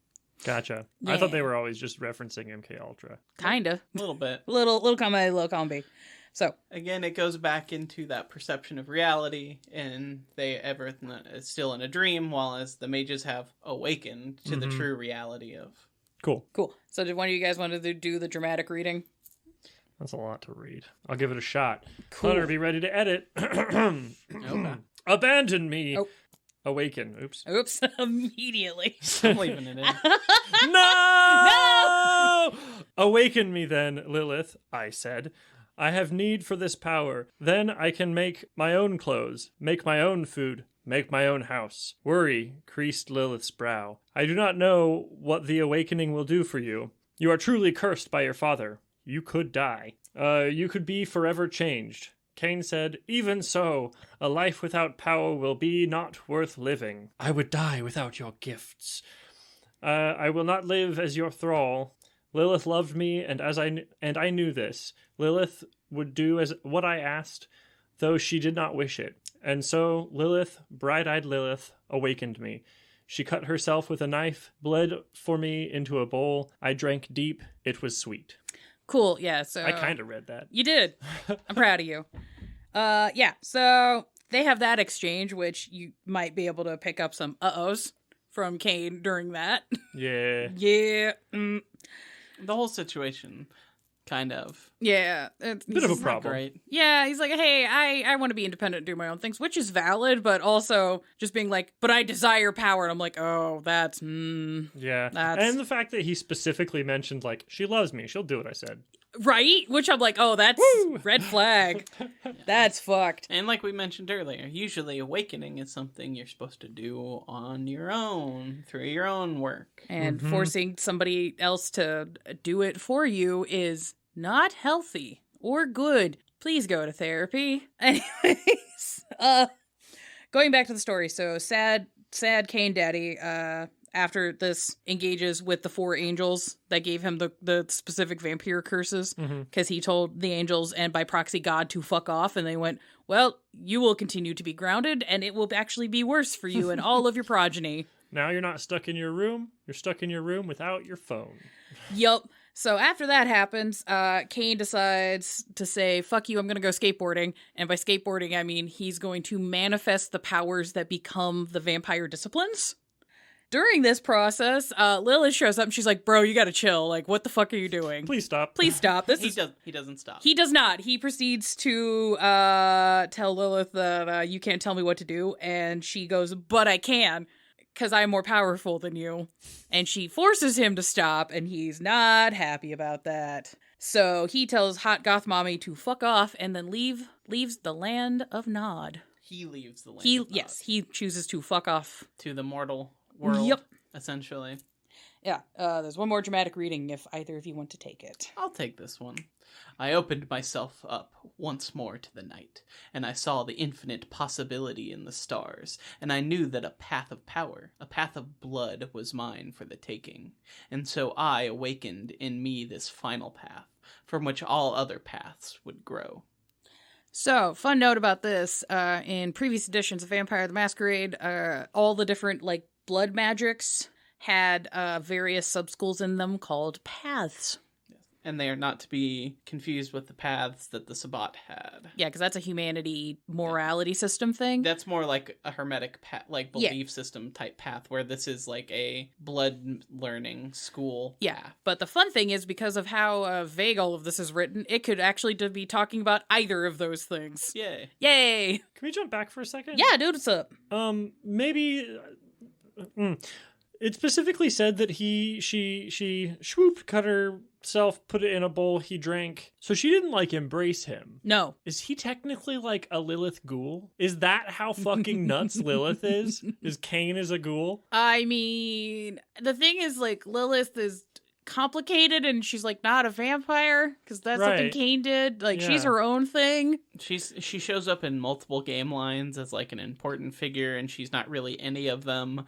Gotcha. Yeah. I thought they were always just referencing MK Ultra. Kinda. A little bit. Little comma, little combi. So Again, it goes back into that perception of reality, and everything is still in a dream, while as the mages have awakened to the true reality of. Cool. So did one of you guys want to do the dramatic reading? That's a lot to read. I'll give it a shot. Cool. Hunter, be ready to edit. Okay. Abandon me. Oh. Awaken. Oops. Oops. Immediately. I'm leaving it in. No! Awaken me then, Lilith, I said. I have need for this power. Then I can make my own clothes, make my own food, make my own house. Worry creased Lilith's brow. I do not know what the awakening will do for you. You are truly cursed by your father. You could die. You could be forever changed. Caine said, even so, a life without power will be not worth living. I would die without your gifts. I will not live as your thrall. Lilith loved me, and I knew this. Lilith would do as what I asked, though she did not wish it. And so Lilith, bright-eyed Lilith, awakened me. She cut herself with a knife, bled for me into a bowl. I drank deep. It was sweet. Cool. Yeah. So I kind of read that. You did. I'm proud of you. Yeah. So they have that exchange, which you might be able to pick up some uh-ohs from Caine during that. Yeah. Yeah. The whole situation, kind of. Yeah. Bit of a Not problem. great. Yeah, he's like, hey, I want to be independent and do my own things, which is valid, but also just being like, but I desire power. And I'm like, oh, that's, Yeah. That's- And the fact that he specifically mentioned, like, she loves me. She'll do what I said. Right? Which I'm like, oh, that's Woo! red flag. That's fucked. And like we mentioned earlier, usually awakening is something you're supposed to do on your own, through your own work. And forcing somebody else to do it for you is not healthy or good. Please go to therapy. Anyways, going back to the story. So sad Caine daddy, after this engages with the 4 angels that gave him the specific vampire curses, because he told the angels and by proxy God to fuck off, and they went, well, you will continue to be grounded, and it will actually be worse for you and all of your progeny. Now you're not stuck in your room. You're stuck in your room without your phone. Yup. So after that happens, Caine decides to say, fuck you, I'm going to go skateboarding. And by skateboarding, I mean he's going to manifest the powers that become the vampire disciplines. During this process, Lilith shows up and she's like, bro, you gotta chill. Like, what the fuck are you doing? Please stop. Please stop. He doesn't stop. He does not. He proceeds to tell Lilith that you can't tell me what to do. And she goes, but I can, because I'm more powerful than you. And she forces him to stop, and he's not happy about that. So he tells Hot Goth Mommy to fuck off and then leaves the land of Nod. He leaves the land of Nod. Yes, he chooses to fuck off. To the mortal world, Yep. essentially. Yeah, there's one more dramatic reading if either of you want to take it. I'll take this one. I opened myself up once more to the night, and I saw the infinite possibility in the stars, and I knew that a path of power, a path of blood, was mine for the taking. And so I awakened in me this final path, from which all other paths would grow. So, fun note about this, in previous editions of Vampire the Masquerade, all the different, like, blood magicks had various sub-schools in them called paths. And they are not to be confused with the paths that the Sabbat had. Yeah, because that's a humanity morality system thing. That's more like a hermetic belief system type path, where this is like a blood learning school. Yeah, but the fun thing is, because of how vague all of this is written, it could actually be talking about either of those things. Yay. Yay! Can we jump back for a second? Yeah, dude, what's up? Maybe... It specifically said that she swooped, cut herself, put it in a bowl, he drank. So she didn't, like, embrace him. No. Is he technically, like, a Lilith ghoul? Is that how fucking nuts Lilith is? Is Caine is a ghoul? I mean, the thing is, like, Lilith is complicated and she's, like, not a vampire, because that's something Caine did. Like, she's her own thing. She shows up in multiple game lines as, like, an important figure, and she's not really any of them.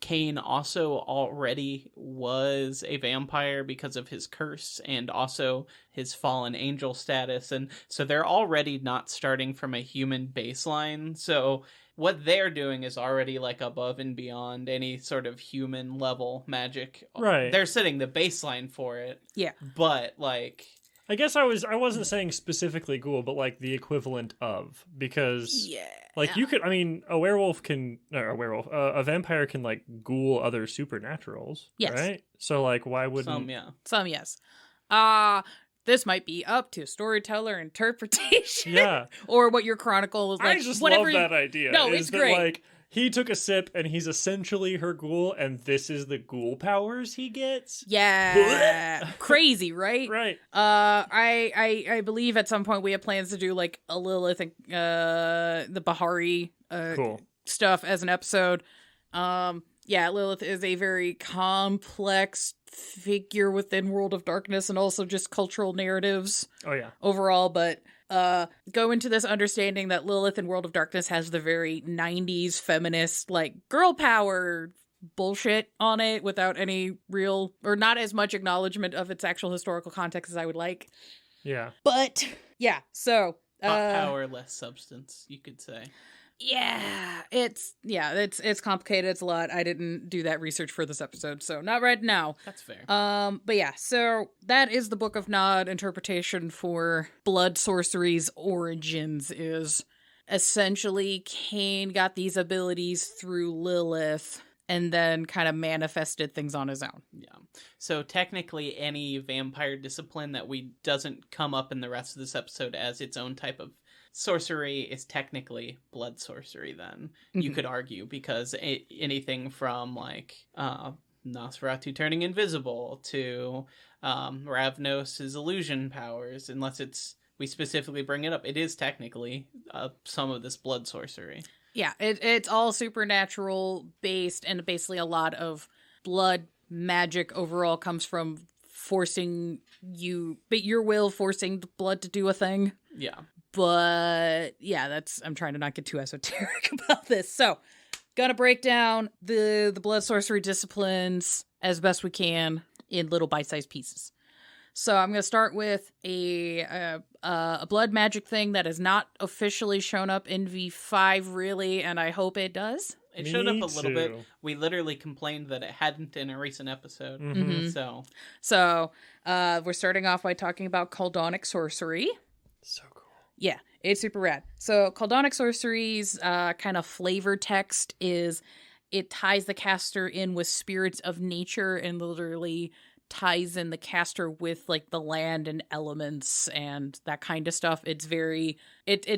Caine also already was a vampire because of his curse and also his fallen angel status, and so they're already not starting from a human baseline. So what they're doing is already, like, above and beyond any sort of human level magic. Right. They're setting the baseline for it. Yeah. But, like... I guess I wasn't saying specifically ghoul, but, like, the equivalent of, because like, you could, I mean, a vampire can, like, ghoul other supernaturals, right? So, like, why wouldn't Some yes. This might be up to storyteller interpretation. Yeah. Or what your chronicle is like. I just whatever love that idea. No, it's great. Like, he took a sip and he's essentially her ghoul, and this is the ghoul powers he gets. Yeah. Crazy, right? Right. I believe at some point we have plans to do, like, a Lilith and the Bahari stuff as an episode. Yeah, Lilith is a very complex figure within World of Darkness and also just cultural narratives. Oh, yeah. Overall, but go into this understanding that Lilith in World of Darkness has the very 90s feminist, like, girl power bullshit on it without any real, or not as much acknowledgement of its actual historical context as I would like. Yeah. But, yeah, so... hot power, less substance, you could say. Yeah, it's complicated. It's a lot. I didn't do that research for this episode, so not right now. That's fair. But yeah, so that is the Book of Nod interpretation for blood sorcery's origins. Is essentially Caine got these abilities through Lilith and then kind of manifested things on his own. Yeah. So technically any vampire discipline that doesn't come up in the rest of this episode as its own type of sorcery is technically blood sorcery then. You could argue, because anything from, like, Nosferatu turning invisible to Ravnos's illusion powers, unless we specifically bring it up. It is technically some of this blood sorcery. Yeah, it's all supernatural based, and basically a lot of blood magic overall comes from forcing your will forcing the blood to do a thing. Yeah. But yeah, I'm trying to not get too esoteric about this. So, gonna break down the blood sorcery disciplines as best we can in little bite-sized pieces. So I'm going to start with a blood magic thing that has not officially shown up in V5 really, and I hope it does. It showed up a little bit. We literally complained that it hadn't in a recent episode. Mm-hmm. So we're starting off by talking about Koldunic sorcery. So cool. Yeah, it's super rad. So Koldunic sorcery's kind of flavor text is it ties the caster in with spirits of nature and literally ties in the caster with like the land and elements and that kind of stuff. It's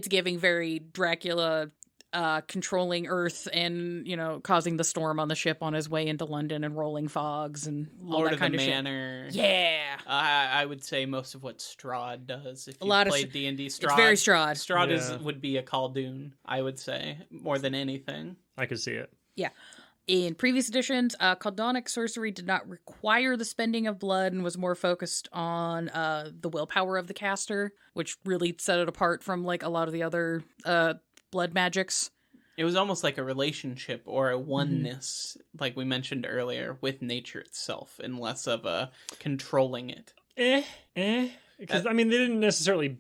giving very Dracula, controlling Earth and, causing the storm on the ship on his way into London and rolling fogs and all Lord that kind of of the Manor. Shit. Yeah. I would say most of what Strahd does. If you played D&D, Strahd. It's very Strahd. Strahd would be a Khaldun, I would say, more than anything. I could see it. Yeah. In previous editions, Koldunic sorcery did not require the spending of blood and was more focused on the willpower of the caster, which really set it apart from like a lot of the other blood magics. It was almost like a relationship or a oneness, like we mentioned earlier, with nature itself, and less of a controlling it. Because, they didn't necessarily,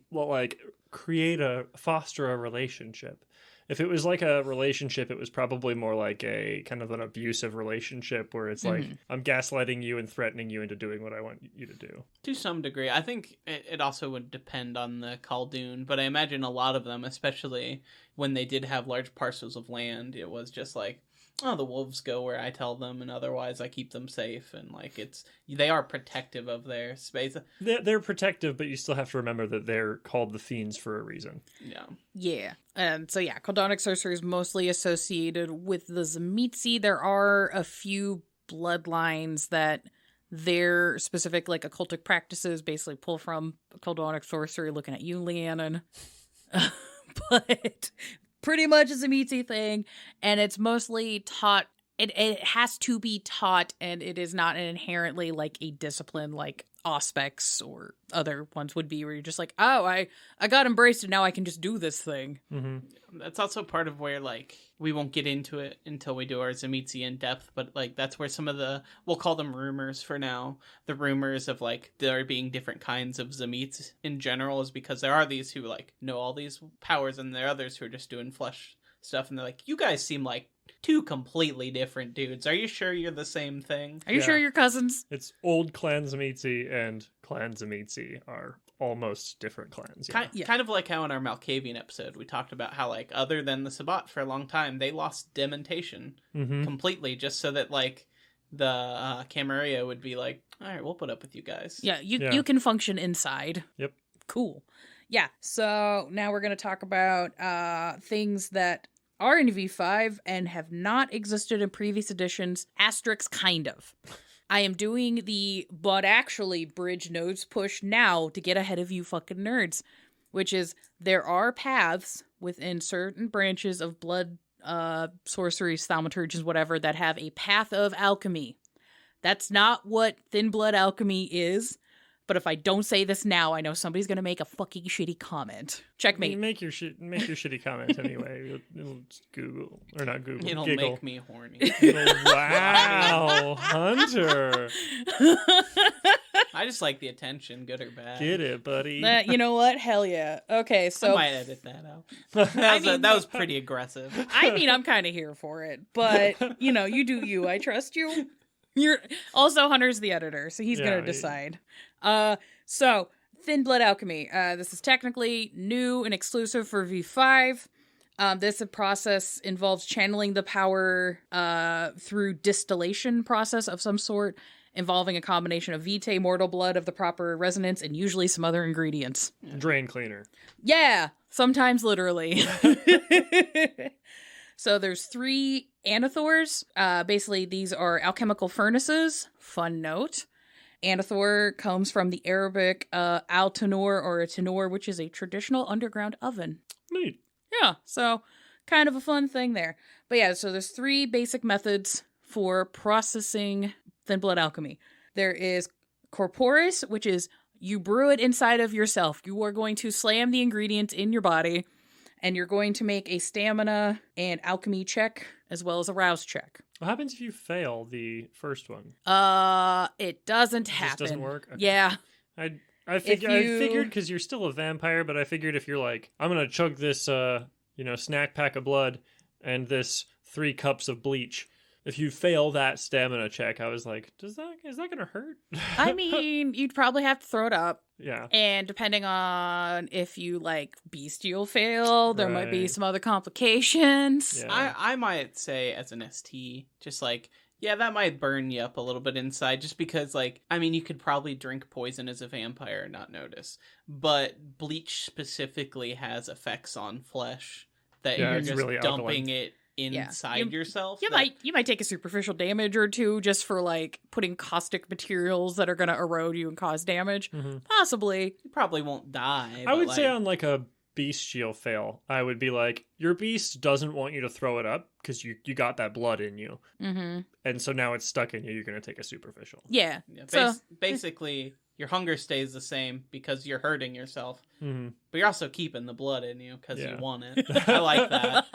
foster a relationship. If it was like a relationship, it was probably more like a kind of an abusive relationship where it's like, I'm gaslighting you and threatening you into doing what I want you to do. To some degree. I think it also would depend on the Khaldun, but I imagine a lot of them, especially when they did have large parcels of land, it was just like, oh, the wolves go where I tell them, and otherwise I keep them safe, and they are protective of their space. They're protective, but you still have to remember that they're called the fiends for a reason. Yeah. Yeah. And so yeah, Koldunic sorcery is mostly associated with the Tzimisce. There are a few bloodlines that their specific occultic practices basically pull from Koldunic sorcery. Looking at you, Leannon. But pretty much a Tzimisce thing, and it's mostly taught. It has to be taught, and it is not inherently like a discipline like Auspex or other ones would be, where you're just like, oh, I got embraced, and now I can just do this thing. Mm-hmm. That's also part of where we won't get into it until we do our Tzimisce in depth, but that's where some of we'll call them rumors for now. The rumors of there being different kinds of Tzimisce in general is because there are these who know all these powers, and there are others who are just doing flesh stuff, and they're like, you guys seem like two completely different dudes. Are you sure you're the same thing? Are you sure you're cousins? It's old Clan Tzimisce and Clan Tzimisce are almost different clans. Yeah. Kind of like how in our Malkavian episode we talked about how other than the Sabbat for a long time they lost dementation completely, just so that the Camarilla would be like, all right, we'll put up with you guys. Yeah, you can function inside. Yep. Cool. Yeah, so now we're going to talk about things that are in V5 and have not existed in previous editions, asterisks kind of. I am doing the but actually bridge notes push now to get ahead of you fucking nerds, which is there are paths within certain branches of blood sorcery, thaumaturgies, whatever, that have a path of alchemy. That's not what thin blood alchemy is. But if I don't say this now, I know somebody's going to make a fucking shitty comment. Checkmate. Make your shitty comment anyway. It'll Google. Or not Google. It'll Giggle. make me horny. Wow, Hunter. I just like the attention, good or bad. Get it, buddy. You know what? Hell yeah. Okay, so... I might edit that out. That was pretty aggressive. I'm kind of here for it. But, you do you. I trust you. You're also Hunter's the editor, so he's going to decide. So thin blood alchemy. This is technically new and exclusive for V5. This process involves channeling the power through distillation process of some sort, involving a combination of vitae, mortal blood of the proper resonance, and usually some other ingredients. Drain cleaner. Yeah, sometimes literally. So there's 3 anathors. Basically, these are alchemical furnaces. Fun note. Anathor comes from the Arabic al-tanur or a tanur, which is a traditional underground oven. Neat. Yeah, so kind of a fun thing there. But yeah, so there's 3 basic methods for processing thin blood alchemy. There is corporis, which is you brew it inside of yourself. You are going to slam the ingredients in your body, and you're going to make a stamina and alchemy check as well as a rouse check. What happens if you fail the first one? It doesn't It happen. just doesn't work? Okay. Yeah. I figured because you're still a vampire, but I figured if you're like, I'm going to chug this, snack pack of blood and this 3 cups of bleach. If you fail that stamina check, I was like, is that going to hurt? I mean, you'd probably have to throw it up. Yeah. And depending on if you like bestial fail, there might be Right. some other complications. Yeah. I might say as an ST, just like, yeah, that might burn you up a little bit inside just because, like, I mean, you could probably drink poison as a vampire and not notice. But bleach specifically has effects on flesh that Yeah, you're it's just really dumping alkaline. it inside yourself. You might take a superficial damage or 2 just for like putting caustic materials that are going to erode you and cause damage. Mm-hmm. Possibly. You probably won't die. I but, would say like, on like a bestial fail, I would be like, your beast doesn't want you to throw it up because you got that blood in you. Mm-hmm. And so now it's stuck in you. You're going to take a superficial. Yeah. yeah, So- basically, your hunger stays the same because you're hurting yourself. Mm-hmm. But you're also keeping the blood in you because Yeah. you want it. I like that.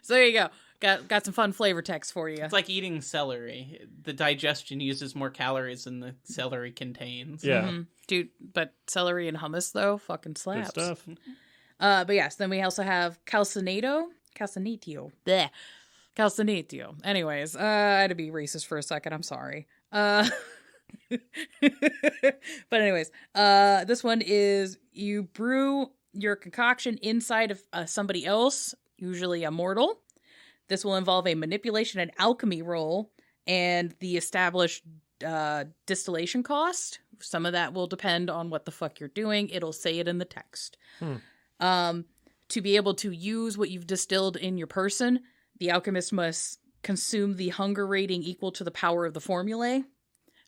So there you go. Got some fun flavor text for you. It's like eating celery. The digestion uses more calories than the celery contains. Yeah. Mhm. Dude, but celery and hummus though, fucking Good slaps. stuff. But yes, then we also have calcinatio. Bleh. Calcinatio. Anyways, I had to be racist for a second. I'm sorry. But anyways, this one is you brew your concoction inside of somebody else, usually a mortal. This will involve a manipulation and alchemy roll and the established distillation cost. Some of that will depend on what the fuck you're doing. It'll say it in the text. To be able to use what you've distilled in your person, the alchemist must consume the hunger rating equal to the power of the formulae.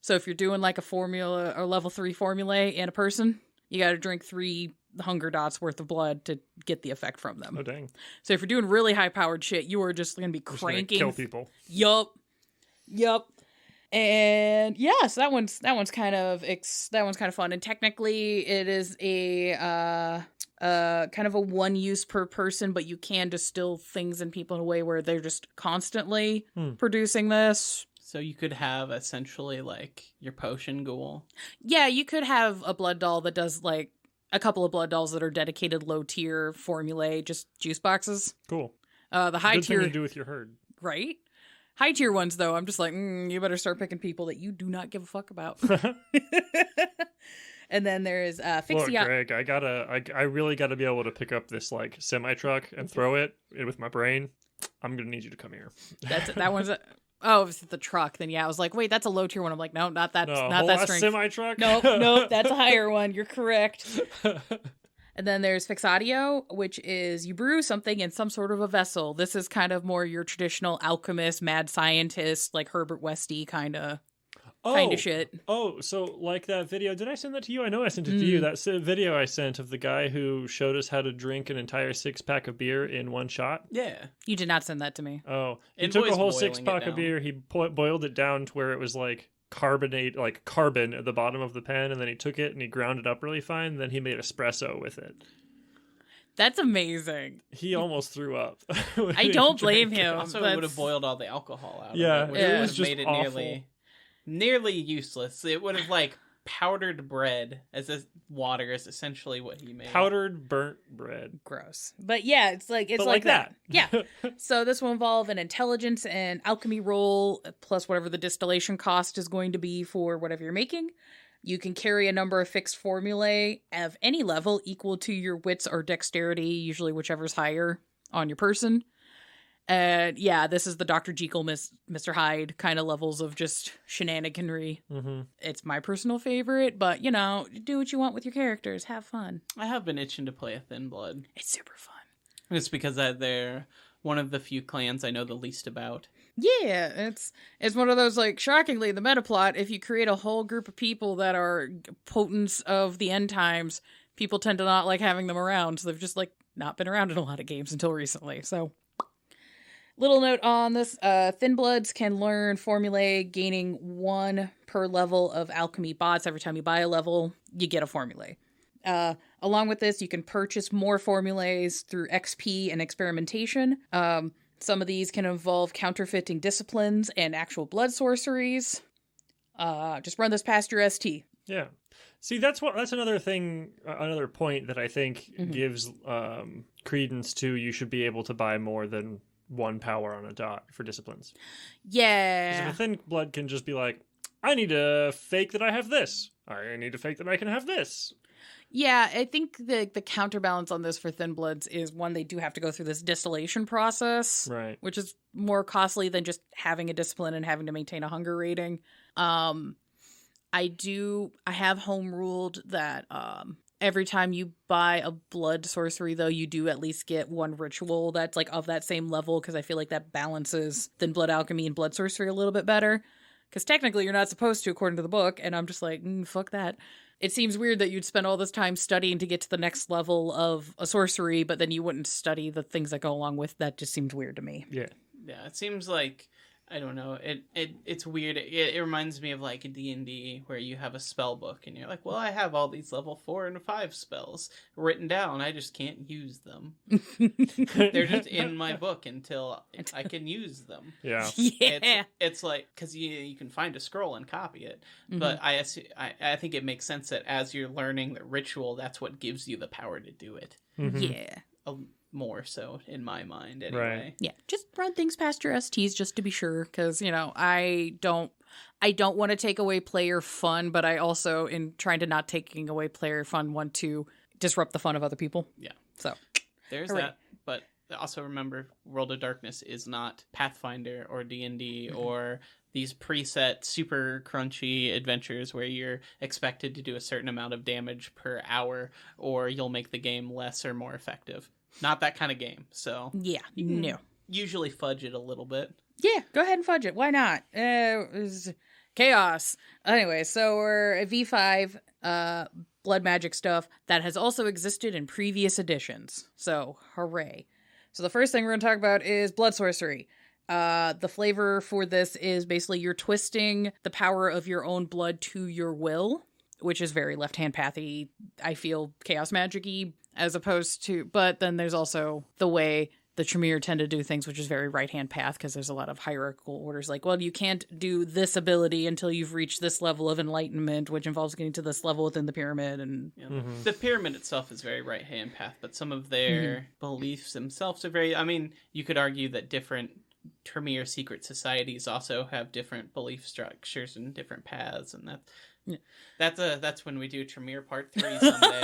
So if you're doing like a formula or level 3 formulae in a person, you got to drink 3 hunger dots worth of blood to get the effect from them. Oh, dang. So if you're doing really high powered shit, you are just going to be Just gonna cranking. kill people. Yup. And yeah, so that one's kind of fun. And technically, it is a kind of a one use per person, but you can distill things in people in a way where they're just constantly producing this. So you could have essentially like your potion ghoul. Yeah, you could have a blood doll that does like a couple of blood dolls that are dedicated low tier formulae, just juice boxes. Cool. The high Good tier, thing to do with your herd. right? High tier ones, though, I'm just like, you better start picking people that you do not give a fuck about. And then there's Look, Fixia. Greg, I really gotta be able to pick up this like semi truck and throw it with my brain. I'm gonna need you to come here. That one's oh, if it's the truck, then yeah, I was like, wait, that's a low tier one. I'm like, no, not that, No, not whole that ass strength. semi truck. Nope, that's a higher one. You're correct. And then there's Fixatio, which is you brew something in some sort of a vessel. This is kind of more your traditional alchemist, mad scientist, like Herbert Westy kind of shit. Oh, so like that video. Did I send that to you? I know I sent it to you. That video I sent of the guy who showed us how to drink an entire 6-pack of beer in one shot. Yeah. You did not send that to me. Oh, he It took a was whole boiling 6-pack it of beer. He boiled it down to where it was like carbon at the bottom of the pan, and then he took it and he ground it up really fine. And then he made espresso with it. That's amazing. He almost threw up. I don't blame him. Also, it would have boiled all the alcohol out Yeah, of it. Which it would was have just made it awful. nearly useless. It would have like powdered bread as water is essentially what he made. Powdered burnt bread. Gross. But yeah, it's like that. Yeah. So this will involve an intelligence and alchemy roll plus whatever the distillation cost is going to be for whatever you're making. You can carry a number of fixed formulae of any level equal to your wits or dexterity, usually whichever's higher on your person. And yeah, this is the Dr. Jekyll, Mr. Hyde kind of levels of just shenaniganry. Mm-hmm. It's my personal favorite, but you know, do what you want with your characters. Have fun. I have been itching to play a Thin Blood. It's super fun. It's because they're one of the few clans I know the least about. Yeah, it's one of those, like, shockingly, the meta plot, if you create a whole group of people that are potents of the end times, people tend to not like having them around, so they've just, like, not been around in a lot of games until recently, so. Little note on this, Thin Bloods can learn formulae, gaining 1 per level of alchemy bots. Every time you buy a level, you get a formulae. Along with this, you can purchase more formulas through XP and experimentation. Some of these can involve counterfeiting disciplines and actual blood sorceries. Just run this past your ST. Yeah. See, that's another thing, another point that I think gives credence to you should be able to buy more than 1 power on a dot for disciplines. Yeah. Because if a Thin Blood can just be like, I need to fake that I have this. I need to fake that I can have this. Yeah, I think the counterbalance on this for Thin Bloods is, one, they do have to go through this distillation process, right? Which is more costly than just having a discipline and having to maintain a hunger rating. I have home ruled that every time you buy a blood sorcery, though, you do at least get 1 ritual that's like of that same level, because I feel like that balances Thin Blood alchemy and blood sorcery a little bit better. Because technically you're not supposed to, according to the book, and I'm just like, fuck that. It seems weird that you'd spend all this time studying to get to the next level of a sorcery, but then you wouldn't study the things that go along with that. Just seems weird to me. Yeah. Yeah, it seems like, I don't know, it's weird. It reminds me of like a D&D where you have a spell book and you're like, well, I have all these level 4 and 5 spells written down. I just can't use them. They're just in my book until I can use them. Yeah. Yeah. It's like, because you can find a scroll and copy it. But I think it makes sense that as you're learning the ritual, that's what gives you the power to do it. Yeah. More so in my mind anyway. Right. Yeah, just run things past your STs just to be sure, because, I don't want to take away player fun, but I also, in trying to not taking away player fun, want to disrupt the fun of other people. Yeah. So there's hooray. that, but also remember, World of Darkness is not Pathfinder or D&D or these preset super crunchy adventures where you're expected to do a certain amount of damage per hour or you'll make the game less or more effective. Not that kind of game, so yeah, you can no. usually fudge it a little bit. Yeah, go ahead and fudge it. Why not? It was chaos. Anyway, so we're at V5, blood magic stuff that has also existed in previous editions. So, hooray. So the first thing we're going to talk about is blood sorcery. The flavor for this is basically you're twisting the power of your own blood to your will, which is very left-hand pathy, I feel, chaos magic-y, as opposed to, but then there's also the way the Tremere tend to do things, which is very right-hand path, because there's a lot of hierarchical orders, like, well, you can't do this ability until you've reached this level of enlightenment, which involves getting to this level within the pyramid, and... Yeah. The pyramid itself is very right-hand path, but some of their beliefs themselves are very, I mean, you could argue that different Tremere secret societies also have different belief structures and different paths, and that's when we do Tremere Part 3 someday.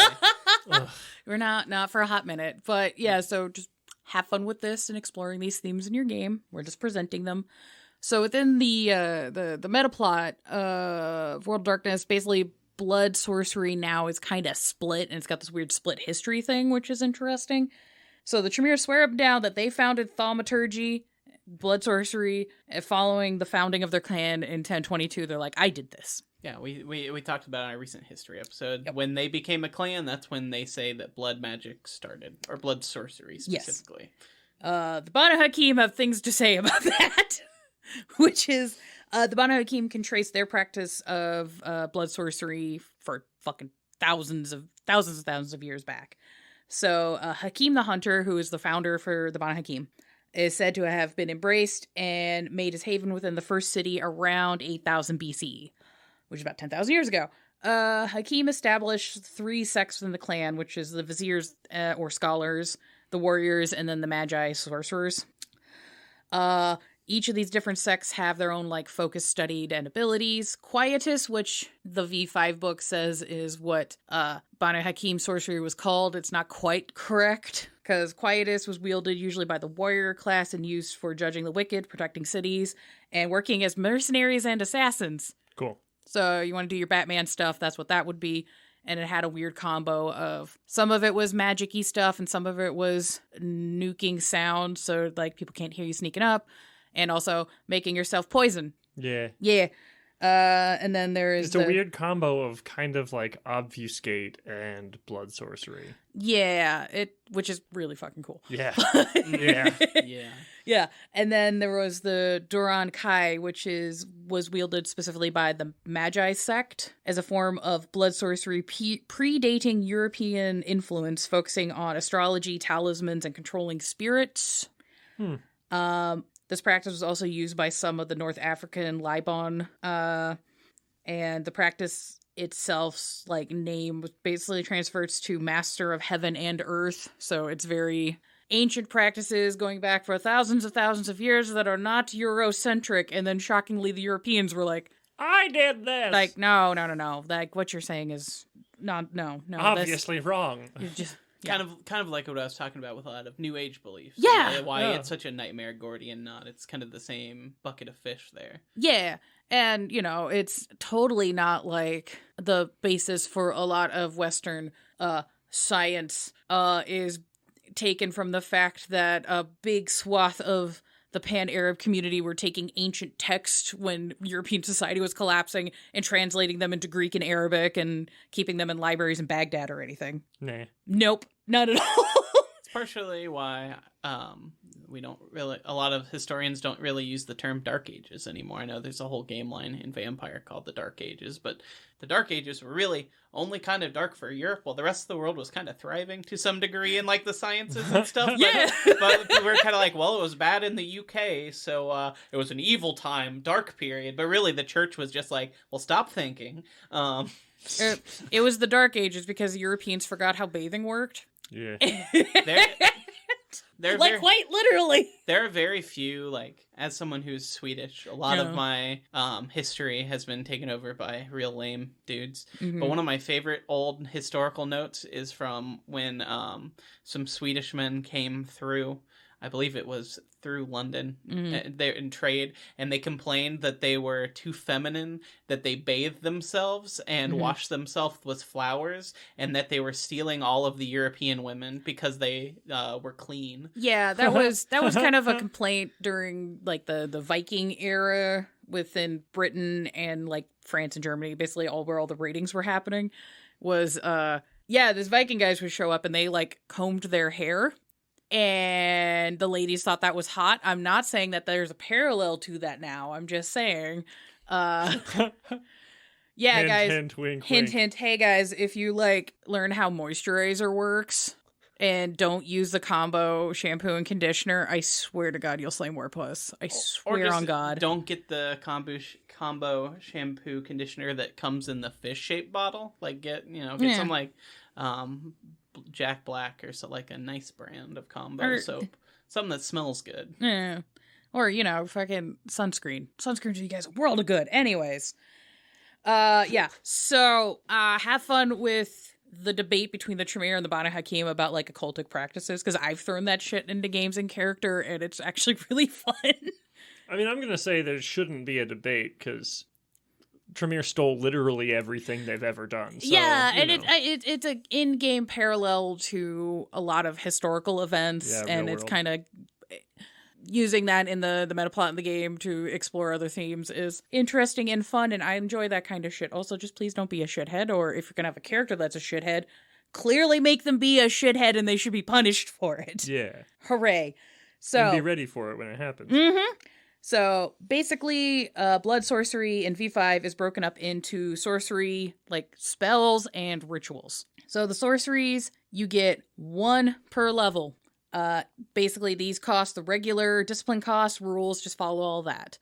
We're not for a hot minute, but yeah, so just have fun with this and exploring these themes in your game. We're just presenting them. So within the meta plot of World of Darkness, basically blood sorcery now is kind of split, and it's got this weird split history thing, which is interesting. So the Tremere swear up and down that they founded thaumaturgy, blood sorcery, following the founding of their clan in 1022. They're like, I did this. Yeah, we talked about it in our recent history episode. Yep. When they became a clan, that's when they say that blood magic started, or blood sorcery specifically. Yes. The Banu Hakim have things to say about that, which is the Banu Hakim can trace their practice of blood sorcery for fucking thousands of years back. So Hakim the Hunter, who is the founder for the Banu Hakim, is said to have been embraced and made his haven within the first city around 8000 BCE. Which is about 10,000 years ago. Hakim established 3 sects within the clan, which is the viziers or scholars, the warriors, and then the magi sorcerers. Each of these different sects have their own focus studied and abilities. Quietus, which the V5 book says is what Banu Hakim sorcery was called. It's not quite correct, because Quietus was wielded usually by the warrior class and used for judging the wicked, protecting cities, and working as mercenaries and assassins. Cool. So you want to do your Batman stuff, that's what that would be. and it had a weird combo of some of it was magic-y stuff and some of it was nuking sound, so like people can't hear you sneaking up, and also making yourself poison. Yeah. Yeah. And then there is it's a weird combo of kind of like obfuscate and blood sorcery. Yeah, which is really fucking cool. Yeah. Yeah. Yeah. Yeah. And then there was the Duran Kai, which was wielded specifically by the Magi sect as a form of blood sorcery predating European influence, focusing on astrology, talismans, and controlling spirits. This practice was also used by some of the North African Libon, and the practice itself's like name basically transfers to Master of Heaven and Earth. So it's very ancient practices going back for thousands of years that are not Eurocentric. And then shockingly, the Europeans were like, I did this. Like, no. Like what you're saying is no. Obviously wrong. You're just. Kind of like what I was talking about with a lot of New Age beliefs. Yeah. Why it's such a nightmare Gordian knot. It's kind of the same bucket of fish there. Yeah. And, it's totally not like the basis for a lot of Western science is taken from the fact that a big swath of the pan-Arab community were taking ancient texts when European society was collapsing and translating them into Greek and Arabic and keeping them in libraries in Baghdad or anything. Nah. Nope. Not at all. It's partially why a lot of historians don't really use the term Dark Ages anymore. I know there's a whole game line in Vampire called the Dark Ages, but the Dark Ages were really only kind of dark for Europe, while the rest of the world was kind of thriving to some degree in like the sciences and stuff. Yeah. But we're kind of like, well, it was bad in the UK, so it was an evil time, dark period. But really, the church was just like, well, stop thinking. It was the Dark Ages because Europeans forgot how bathing worked. Yeah. They're like quite literally. There are very few, like, as someone who's Swedish, a lot of my history has been taken over by real lame dudes. Mm-hmm. But one of my favorite old historical notes is from when some Swedish men came through. I believe it was through London, they're in trade, and they complained that they were too feminine, that they bathed themselves and washed themselves with flowers, and that they were stealing all of the European women because they were clean. Yeah, that was kind of a complaint during like the Viking era within Britain and like France and Germany, basically where all the ratings were happening. Was this Viking guys would show up and they like combed their hair. And the ladies thought that was hot. I'm not saying that there's a parallel to that now. I'm just saying. Hint, guys. Hint, wink, hint, wink. hint. Hey, guys, if you, like, learn how moisturizer works and don't use the combo shampoo and conditioner, I swear to God, you'll slay more puss. I swear on God. Don't get the combo shampoo conditioner that comes in the fish-shaped bottle. Like, get some, like... Jack Black or so, like a nice brand of combo soap, something that smells good. Yeah, or fucking sunscreen. Sunscreen do you guys a world of good. Anyways, So have fun with the debate between the Tremere and the Banu Hakim about like occultic practices, because I've thrown that shit into games in character and it's actually really fun. I mean, I'm gonna say there shouldn't be a debate because Tremere stole literally everything they've ever done. So, it's an in-game parallel to a lot of historical events, and it's kind of using that in the meta plot in the game to explore other themes is interesting and fun, and I enjoy that kind of shit. Also, just please don't be a shithead, or if you're gonna have a character that's a shithead, clearly make them be a shithead and they should be punished for it. Yeah. Hooray. So and be ready for it when it happens. Mm-hmm. So basically, blood sorcery in V5 is broken up into sorcery, like spells and rituals. So the sorceries, you get 1 per level. Basically, these cost the regular discipline cost, rules, just follow all that.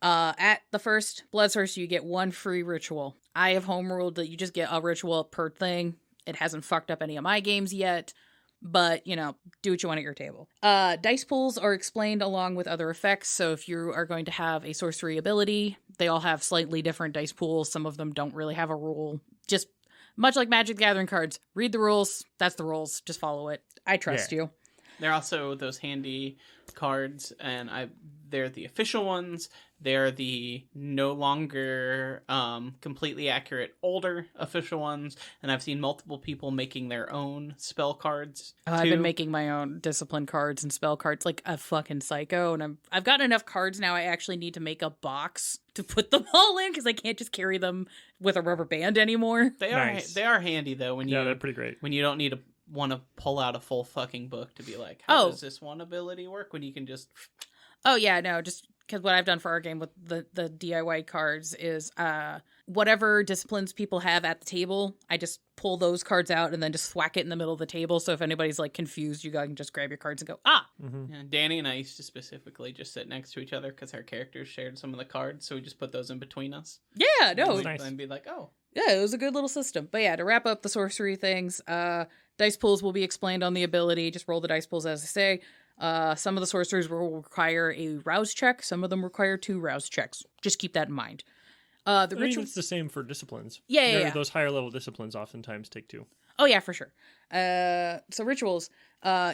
At the first blood sorcery, you get 1 free ritual. I have home ruled that you just get a ritual per thing. It hasn't fucked up any of my games yet. But, do what you want at your table. Dice pools are explained along with other effects. So if you are going to have a sorcery ability, they all have slightly different dice pools. Some of them don't really have a rule. Just much like Magic the Gathering cards. Read the rules. That's the rules. Just follow it. I trust you. There are also those handy cards, and they're the official ones They're the no longer completely accurate older official ones, and I've seen multiple people making their own spell cards. I've been making my own discipline cards and spell cards like a fucking psycho, and I've got enough cards now. I actually need to make a box to put them all in because I can't just carry them with a rubber band anymore. They are handy though when they're pretty great when you don't need to want to pull out a full fucking book to be like, how does this one ability work when you can just. Oh yeah, no, just because what I've done for our game with the DIY cards is whatever disciplines people have at the table, I just pull those cards out and then just thwack it in the middle of the table. So if anybody's like confused, you can just grab your cards and go, Yeah, Danny and I used to specifically just sit next to each other because our characters shared some of the cards, so we just put those in between us. Yeah, no, and be like, oh. Yeah, it was a good little system. But yeah, to wrap up the sorcery things, dice pools will be explained on the ability. Just roll the dice pools as I say. Some of the sorcerers will require a rouse check. Some of them require 2 rouse checks. Just keep that in mind. It's the same for disciplines. Yeah. Those higher level disciplines oftentimes take 2. Oh, yeah, for sure. So rituals.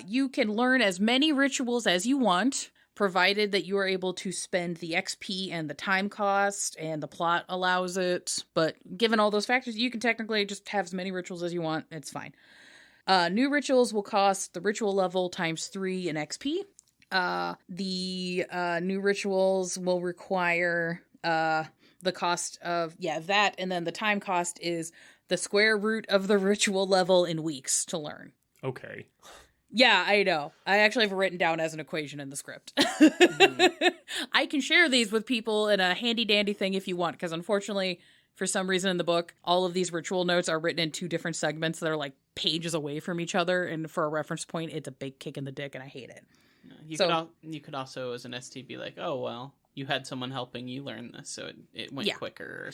You can learn as many rituals as you want, provided that you are able to spend the XP and the time cost, and the plot allows it. But given all those factors, you can technically just have as many rituals as you want. It's fine. New rituals will cost the ritual level times 3 in XP. The new rituals will require the cost of that, and then the time cost is the square root of the ritual level in weeks to learn. Okay. Yeah, I know. I actually have it written down as an equation in the script. I can share these with people in a handy dandy thing if you want, because unfortunately, for some reason in the book, all of these ritual notes are written in 2 different segments that are like pages away from each other, and for a reference point, it's a big kick in the dick, and I hate it. You could also, as an ST, be like, oh, well, you had someone helping you learn this, so it went quicker.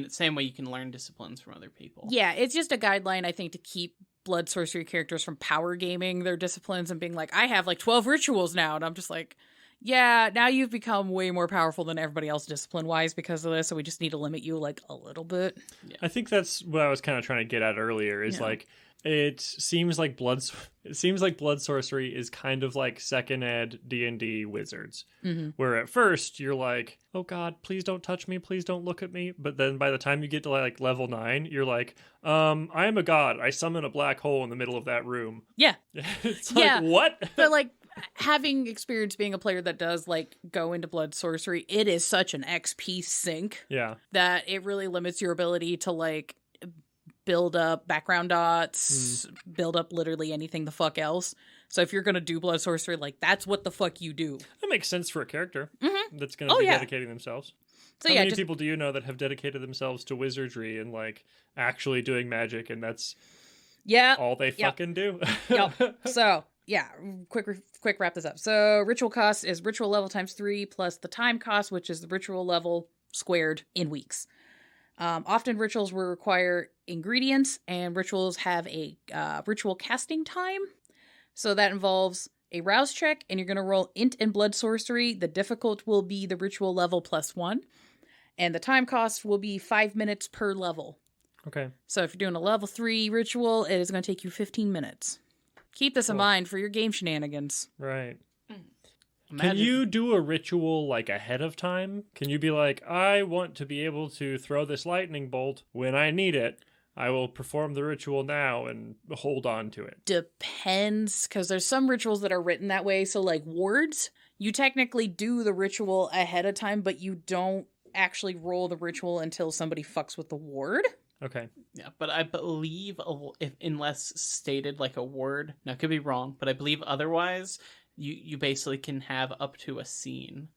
Same way you can learn disciplines from other people. Yeah, it's just a guideline, I think, to keep blood sorcery characters from power gaming their disciplines and being like, I have like 12 rituals now, and I'm just like, yeah, now you've become way more powerful than everybody else discipline-wise because of this, so we just need to limit you like a little bit. Yeah. I think that's what I was kind of trying to get at earlier, is like, it seems like blood sorcery is kind of like second ed D&D wizards, where at first you're like, oh god, please don't touch me, please don't look at me, but then by the time you get to like level 9, you're like, I am a god, I summon a black hole in the middle of that room. Yeah. It's like, what? But like, having experience being a player that does like go into blood sorcery, it is such an XP sink that it really limits your ability to like build up background dots, build up literally anything the fuck else. So if you're going to do blood sorcery, like that's what the fuck you do. That makes sense for a character that's going to be dedicating themselves. So How many people do you know that have dedicated themselves to wizardry and like actually doing magic, and that's all they fucking do? So quick wrap this up. So ritual cost is ritual level times 3 plus the time cost, which is the ritual level squared in weeks. Often rituals will require ingredients, and rituals have a ritual casting time. So that involves a rouse check, and you're going to roll int and blood sorcery. The difficult will be the ritual level +1, and the time cost will be 5 minutes per level. Okay. So if you're doing a level 3 ritual, it is going to take you 15 minutes. Keep this in mind for your game shenanigans. Right. Can you do a ritual like ahead of time? Can you be like, I want to be able to throw this lightning bolt when I need it. I will perform the ritual now and hold on to it. Depends, because there's some rituals that are written that way. So like wards, you technically do the ritual ahead of time, but you don't actually roll the ritual until somebody fucks with the ward. Okay. Yeah, but I believe, if unless stated like a word, now I could be wrong, but I believe otherwise, you basically can have up to a scene.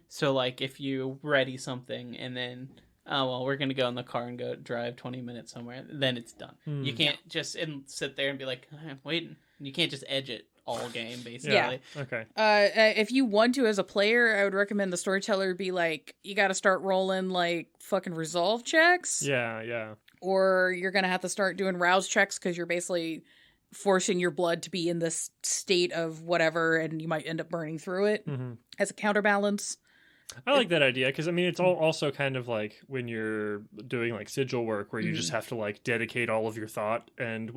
So like if you ready something and then, oh, well, we're going to go in the car and go drive 20 minutes somewhere, then it's done. You can't just sit there and be like, I'm waiting. You can't just edge it all game, basically. Yeah. Okay. If you want to as a player, I would recommend the storyteller be like, you got to start rolling like fucking resolve checks. Yeah. Or you're going to have to start doing rouse checks because you're basically forcing your blood to be in this state of whatever, and you might end up burning through it as a counterbalance. I like that idea, because I mean it's also kind of like when you're doing like sigil work, where you just have to like dedicate all of your thought and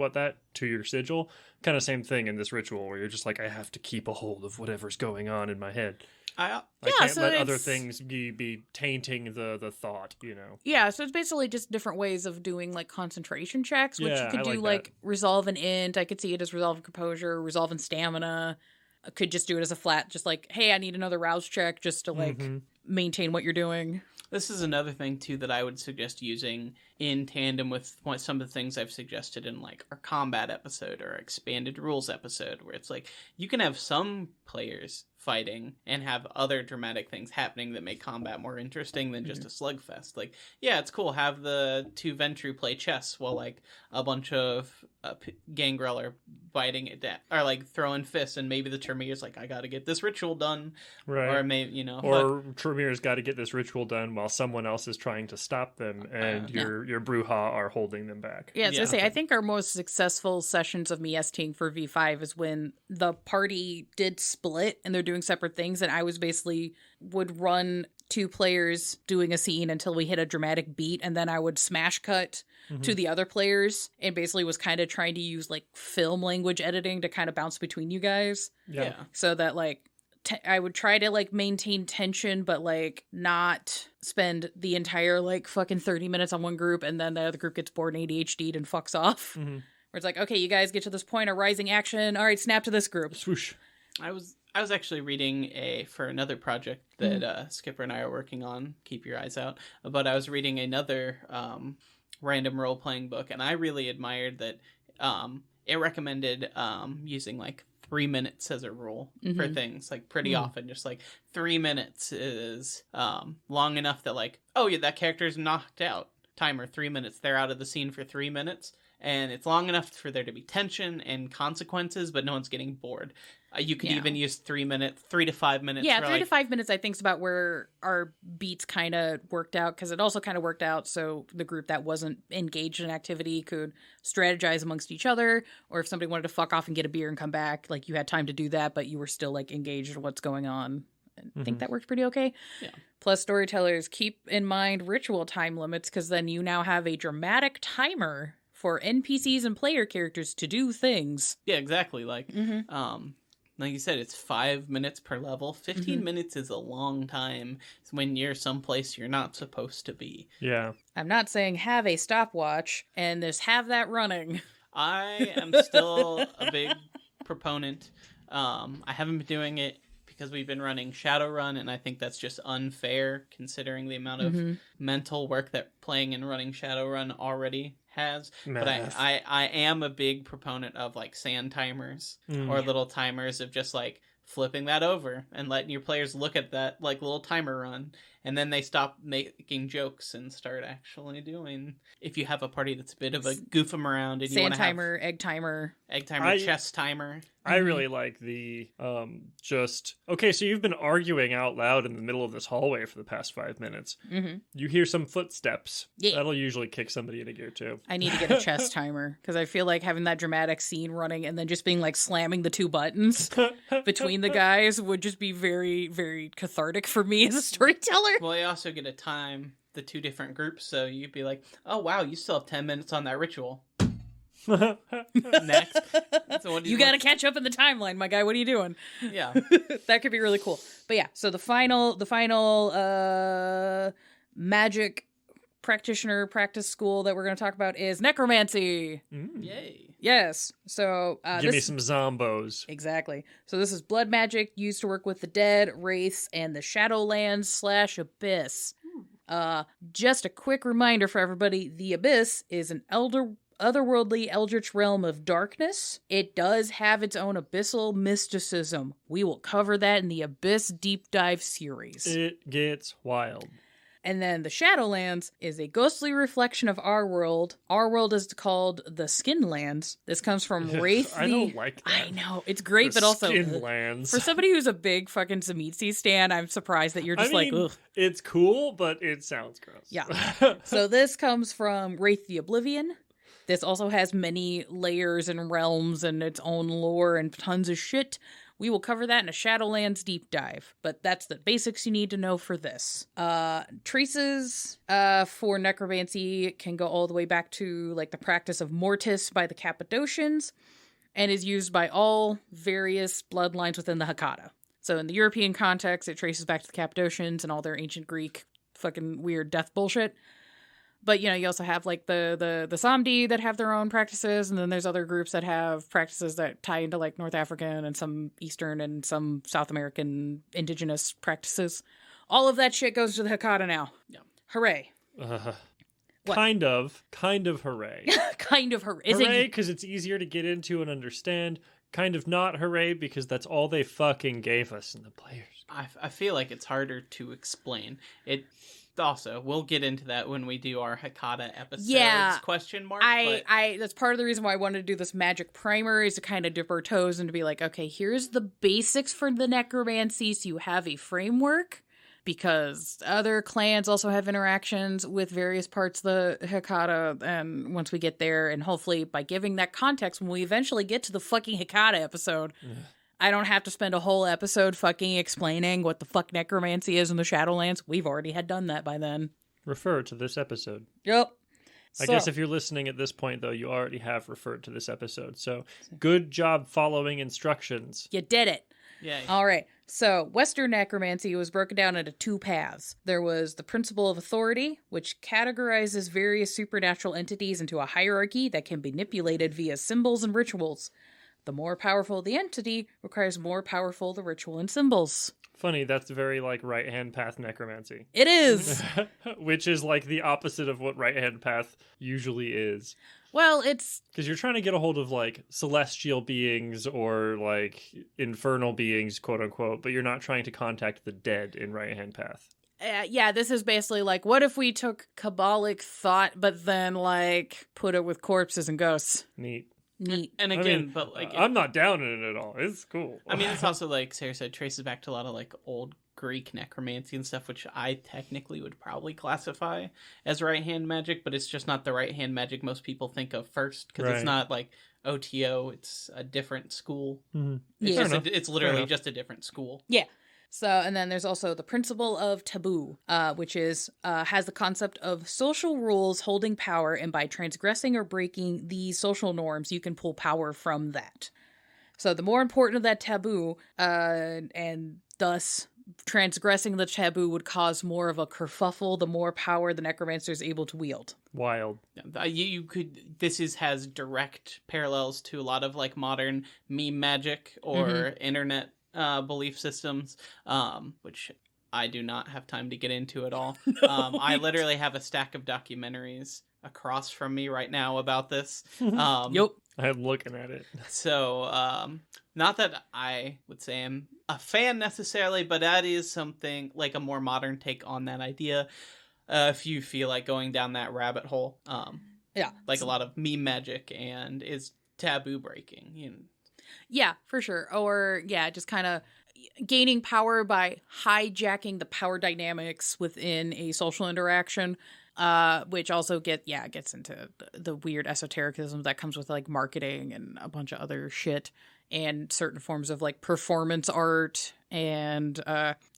to your sigil. Kind of same thing in this ritual, where you're just like, I have to keep a hold of whatever's going on in my head. I can't so let other it's- things be tainting the thought, you know. Yeah, so it's basically just different ways of doing like concentration checks, which Yeah, you could I do like like that. resolve and int. I could see it as resolve and composure, resolve and stamina. I could just do it as a flat, just like, hey, I need another rouse check just to like maintain what you're doing. This is another thing too that I would suggest using in tandem with some of the things I've suggested in like our combat episode or expanded rules episode, where it's like you can have some players fighting and have other dramatic things happening that make combat more interesting than just a slugfest. Like, yeah, it's cool. Have the two Ventru play chess while like a bunch of Gangrel are biting it down, or like throwing fists, and maybe the Tremere's like, I gotta get this ritual done. Right. Or maybe, you know. Or Tremere's got to get this ritual done while someone else is trying to stop them, and your Bruja are holding them back. Yeah, so I think our most successful sessions of me STing for V5 is when the party did split and they're doing separate things, and I was basically would run two players doing a scene until we hit a dramatic beat, and then I would smash cut to the other players, and basically was kind of trying to use like film language editing to kind of bounce between you guys. Yeah. So that like I would try to like maintain tension, but like not spend the entire like fucking 30 minutes on one group and then the other group gets bored and ADHD'd and fucks off. Where it's like, okay, you guys get to this point of rising action. All right, snap to this group. Swoosh. I was actually reading for another project that Skipper and I are working on. Keep your eyes out. But I was reading another random role playing book, and I really admired that it recommended using like 3 minutes as a rule for things, like pretty often. Just like 3 minutes is long enough that like, oh yeah, that character's knocked out. Timer 3 minutes. They're out of the scene for 3 minutes. And it's long enough for there to be tension and consequences, but no one's getting bored. You could even use 3 to 5 minutes. Yeah, for 3 to 5 minutes I think is about where our beats kind of worked out, because it also kind of worked out so the group that wasn't engaged in activity could strategize amongst each other, or if somebody wanted to fuck off and get a beer and come back, like you had time to do that, but you were still like engaged in what's going on. I think that worked pretty okay. Yeah. Plus, storytellers, keep in mind ritual time limits, because then you now have a dramatic timer for NPCs and player characters to do things. Yeah, exactly. Like, like you said, it's 5 minutes per level. 15 minutes is a long time when you're someplace you're not supposed to be. Yeah. I'm not saying have a stopwatch and just have that running. I am still a big proponent. I haven't been doing it because we've been running Shadowrun, and I think that's just unfair considering the amount of mental work that playing and running Shadowrun already has. Math. But I am a big proponent of like sand timers or little timers of just like flipping that over and letting your players look at that like little timer run, and then they stop making jokes and start actually doing. If you have a party that's a bit of a goof 'em around and you want Sand to have timer, egg timer, chess timer. I really like the just okay. So you've been arguing out loud in the middle of this hallway for the past 5 minutes. You hear some footsteps. Yeah. That'll usually kick somebody into gear too. I need to get a chess timer, because I feel like having that dramatic scene running and then just being like slamming the two buttons between the guys would just be very, very cathartic for me as a storyteller. Well, you also get to time the two different groups, so you'd be like, oh wow, you still have 10 minutes on that ritual. Next. So what do You gotta catch up in the timeline, my guy. What are you doing? Yeah. That could be really cool. But yeah, so the final magic practitioner practice school that we're going to talk about is necromancy. Yay. Yes. So Give me some zombos. Exactly. So this is blood magic used to work with the dead, wraiths, and the Shadowlands / Abyss. Just a quick reminder for everybody, the Abyss is an otherworldly eldritch realm of darkness. It does have its own abyssal mysticism. We will cover that in the Abyss Deep Dive series. It gets wild. And then the Shadowlands is a ghostly reflection of our world. Our world is called the Skinlands. This comes from Wraith. I don't like that. I know. It's great, but also Skinlands. for somebody who's a big fucking Zemitzi stan, I'm surprised that you're just ugh. It's cool, but it sounds gross. Yeah. So this comes from Wraith the Oblivion. This also has many layers and realms and its own lore and tons of shit. We will cover that in a Shadowlands deep dive, but that's the basics you need to know for this. Traces for necromancy can go all the way back to like the practice of mortis by the Cappadocians, and is used by all various bloodlines within the Hekata. So in the European context, it traces back to the Cappadocians and all their ancient Greek fucking weird death bullshit. But, you know, you also have, like, the Samdi that have their own practices, and then there's other groups that have practices that tie into, like, North African and some Eastern and some South American indigenous practices. All of that shit goes to the Hecata now. Yeah. Hooray. Kind of hooray. Kind of hooray. Hooray, because it's easier to get into and understand. Kind of not hooray, because that's all they fucking gave us in the players. I feel like it's harder to explain. It also, we'll get into that when we do our Hecata episodes, question mark. That's part of the reason why I wanted to do this magic primer, is to kind of dip our toes and to be like, okay, here's the basics for the necromancy, so you have a framework, because other clans also have interactions with various parts of the Hecata, and once we get there, and hopefully by giving that context, when we eventually get to the fucking Hecata episode, I don't have to spend a whole episode fucking explaining what the fuck necromancy is in the Shadowlands. We've already had done that by then. Refer to this episode. Yep. I guess if you're listening at this point, though, you already have referred to this episode. So good job following instructions. You did it. Yay. All right. So Western necromancy was broken down into two paths. There was the principle of authority, which categorizes various supernatural entities into a hierarchy that can be manipulated via symbols and rituals. The more powerful the entity requires more powerful the ritual and symbols. Funny, that's very like right-hand path necromancy. It is. Which is like the opposite of what right-hand path usually is. Well, it's... Because you're trying to get a hold of like celestial beings or like infernal beings, quote unquote, but you're not trying to contact the dead in right-hand path. Yeah, this is basically like, what if we took Kabbalic thought, but then like put it with corpses and ghosts? Neat. And again, but like... I'm not down in it at all. It's cool. I mean, it's also like Sarah said, traces back to a lot of like old Greek necromancy and stuff, which I technically would probably classify as right-hand magic, but it's just not the right-hand magic most people think of first, because it's not like OTO, it's a different school. Mm-hmm. It's literally just a different school. Yeah. So, and then there's also the principle of taboo, which is has the concept of social rules holding power, and by transgressing or breaking these social norms, you can pull power from that. So the more important of that taboo, and thus transgressing the taboo would cause more of a kerfuffle, the more power the necromancer is able to wield. Wild. You could... This has direct parallels to a lot of like modern meme magic or internet belief systems, which I do not have time to get into at all. I literally have a stack of documentaries across from me right now about this. Yep. I'm looking at it. So, not that I would say I'm a fan necessarily, but that is something like a more modern take on that idea. If you feel like going down that rabbit hole, yeah, like a lot of meme magic and is taboo breaking, you know. Yeah, for sure. Or, yeah, just kind of gaining power by hijacking the power dynamics within a social interaction, which also gets into the weird esotericism that comes with, like, marketing and a bunch of other shit, and certain forms of, like, performance art, and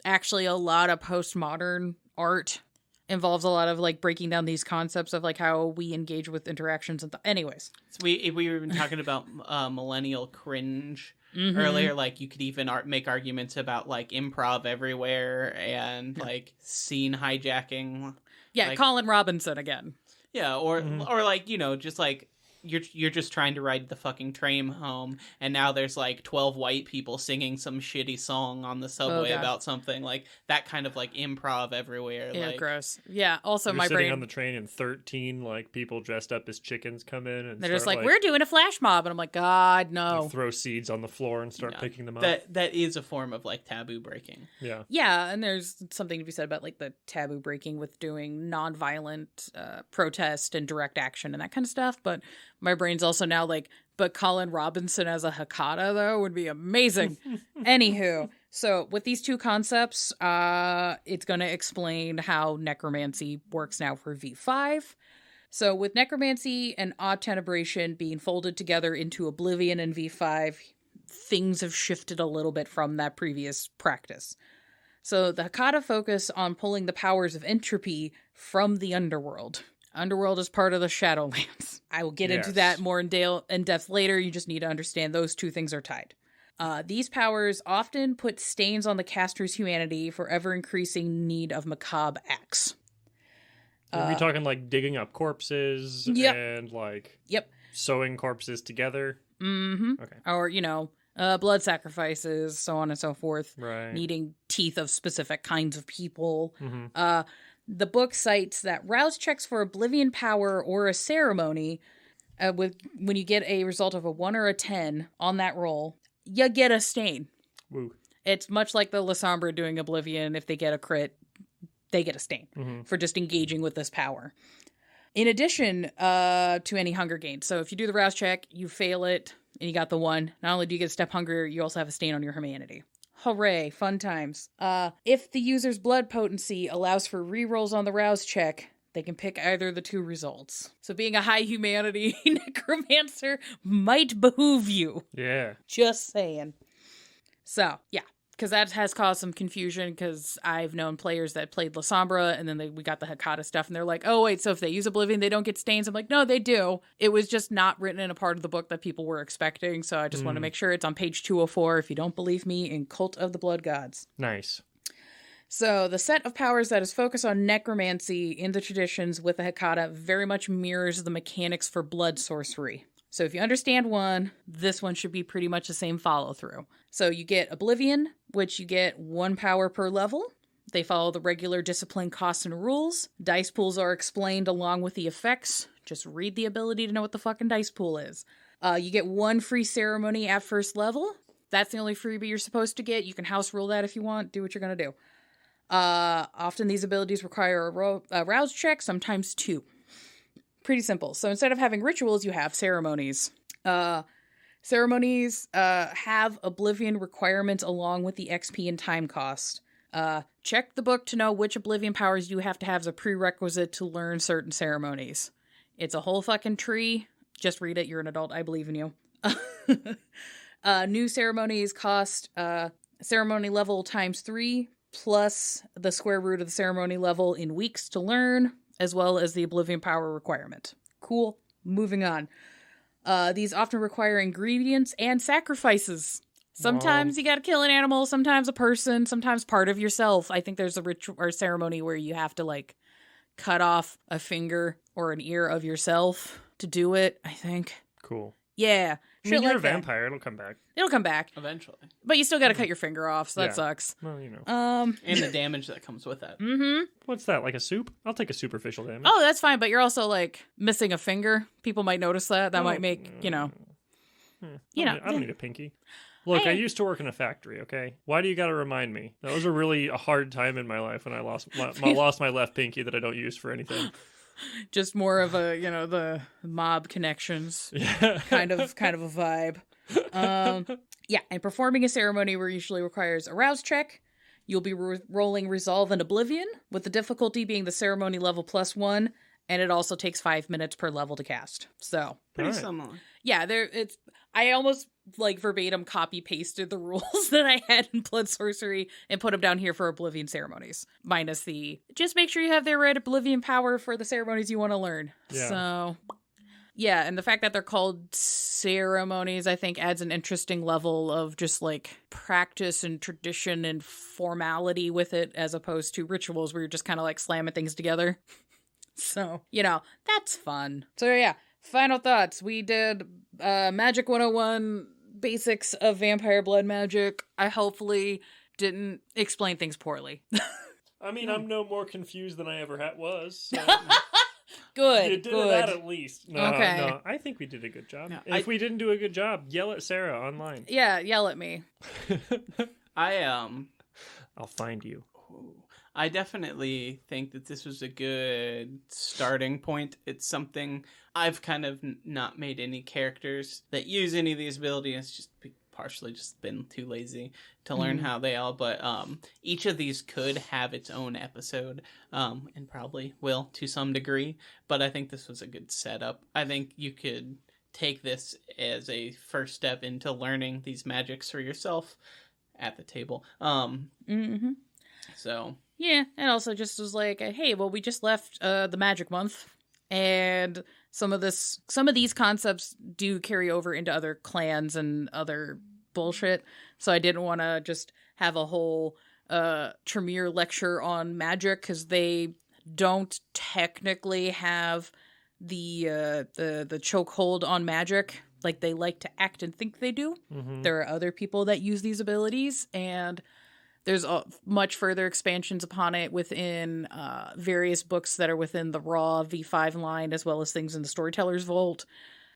actually a lot of postmodern art involves a lot of like breaking down these concepts of like how we engage with interactions and anyways. So we were even talking about millennial cringe earlier. Like you could even make arguments about like improv everywhere and like scene hijacking. Yeah, like, Colin Robinson again. Yeah, or like, you know, just like you're just trying to ride the fucking train home, and now there's like 12 white people singing some shitty song on the subway about something, like that kind of like improv everywhere. Yeah, like, gross. Yeah. Also, you're my sitting brain on the train and 13 like people dressed up as chickens come in and they're just like, we're doing a flash mob, and I'm like, God no. Throw seeds on the floor and start picking them up. That is a form of like taboo breaking. Yeah. Yeah, and there's something to be said about like the taboo breaking with doing nonviolent protest and direct action and that kind of stuff. But my brain's also now like, but Colin Robinson as a Hecata, though, would be amazing. Anywho, so with these two concepts, it's going to explain how necromancy works now for V5. So with necromancy and odd tenebration being folded together into oblivion in V5, things have shifted a little bit from that previous practice. So the Hecata focus on pulling the powers of entropy from the underworld. Underworld is part of the Shadowlands. I will get into that more in depth later. You just need to understand those two things are tied. These powers often put stains on the caster's humanity, forever increasing need of macabre acts. Are we talking like digging up corpses and like sewing corpses together? Mm-hmm. Okay. Or, blood sacrifices, so on and so forth. Right. Needing teeth of specific kinds of people. Mm-hmm. The book cites that rouse checks for oblivion power or a ceremony, when you get a result of a 1 or a 10 on that roll, you get a stain. Woo. It's much like the Lasombra doing oblivion. If they get a crit, they get a stain for just engaging with this power. In addition to any hunger gain. So if you do the rouse check, you fail it, and you got the 1. Not only do you get a step hungrier, you also have a stain on your humanity. Hooray, fun times. If the user's blood potency allows for rerolls on the rouse check, they can pick either of the 2 results. So being a high humanity necromancer might behoove you. Yeah. Just saying. So, yeah. Because that has caused some confusion, because I've known players that played Lasombra, and then we got the Hecata stuff, and they're like, oh, wait, so if they use Oblivion, they don't get stains? I'm like, no, they do. It was just not written in a part of the book that people were expecting, so I just want to make sure it's on page 204, if you don't believe me, in Cult of the Blood Gods. Nice. So the set of powers that is focused on necromancy in the traditions with the Hecata very much mirrors the mechanics for blood sorcery. So if you understand one, this one should be pretty much the same follow-through. So you get Oblivion, which you get 1 power per level. They follow the regular discipline costs and rules. Dice pools are explained along with the effects. Just read the ability to know what the fucking dice pool is. You get 1 free ceremony at first level. That's the only freebie you're supposed to get. You can house rule that if you want. Do what you're going to do. Often these abilities require a rouse check, sometimes 2. Pretty simple. So instead of having rituals, you have ceremonies. Ceremonies have Oblivion requirements along with the XP and time cost. Check the book to know which Oblivion powers you have to have as a prerequisite to learn certain ceremonies. It's a whole fucking tree. Just read it. You're an adult. I believe in you. New ceremonies cost ceremony level times 3 plus the square root of the ceremony level in weeks to learn, as well as the Oblivion power requirement. Cool. Moving on. These often require ingredients and sacrifices. Sometimes you gotta kill an animal, sometimes a person, sometimes part of yourself. I think there's a ritual or ceremony where you have to, like, cut off a finger or an ear of yourself to do it, I think. Cool. Yeah. I mean, you're a vampire. It'll come back. It'll come back. Eventually. But you still gotta cut your finger off, so that sucks. Well, you know. And the damage that comes with that. Mm-hmm. What's that, like a soup? I'll take a superficial damage. Oh, that's fine, but you're also, like, missing a finger. People might notice that. That might make, I don't need a pinky. Look, I used to work in a factory, okay? Why do you gotta remind me? That was a really hard time in my life when I lost my left pinky that I don't use for anything. Just more of a, the mob connections kind of a vibe. And performing a ceremony usually requires a rouse check. You'll be rolling Resolve and Oblivion, with the difficulty being the ceremony level +1, and it also takes 5 minutes per level to cast. So pretty similar. Yeah, I almost like verbatim copy pasted the rules that I had in Blood Sorcery and put them down here for Oblivion ceremonies. Minus just make sure you have the right Oblivion power for the ceremonies you want to learn. Yeah. So yeah, and the fact that they're called ceremonies, I think, adds an interesting level of just, like, practice and tradition and formality with it, as opposed to rituals where you're just kind of, like, slamming things together. So, that's fun. So, yeah, final thoughts. We did Magic 101, basics of vampire blood magic. I hopefully didn't explain things poorly. I mean, I'm no more confused than I ever was, so... Good. You did that at least. No, okay. No, I think we did a good job. No, if we didn't do a good job, yell at Sarah online. Yeah, yell at me. I'll find you. I definitely think that this was a good starting point. It's something I've kind of not made any characters that use any of these abilities. Just partially just been too lazy to learn how they all, but each of these could have its own episode, and probably will to some degree, but I think this was a good setup. I think you could take this as a first step into learning these magics for yourself at the table. So yeah, and also just was like, hey, well, we just left the Magic Month, and some of these concepts do carry over into other clans and other bullshit. So I didn't want to just have a whole Tremere lecture on magic, because they don't technically have the chokehold on magic like they like to act and think they do. There are other people that use these abilities, and there's much further expansions upon it within various books that are within the Raw V5 line, as well as things in the Storyteller's Vault.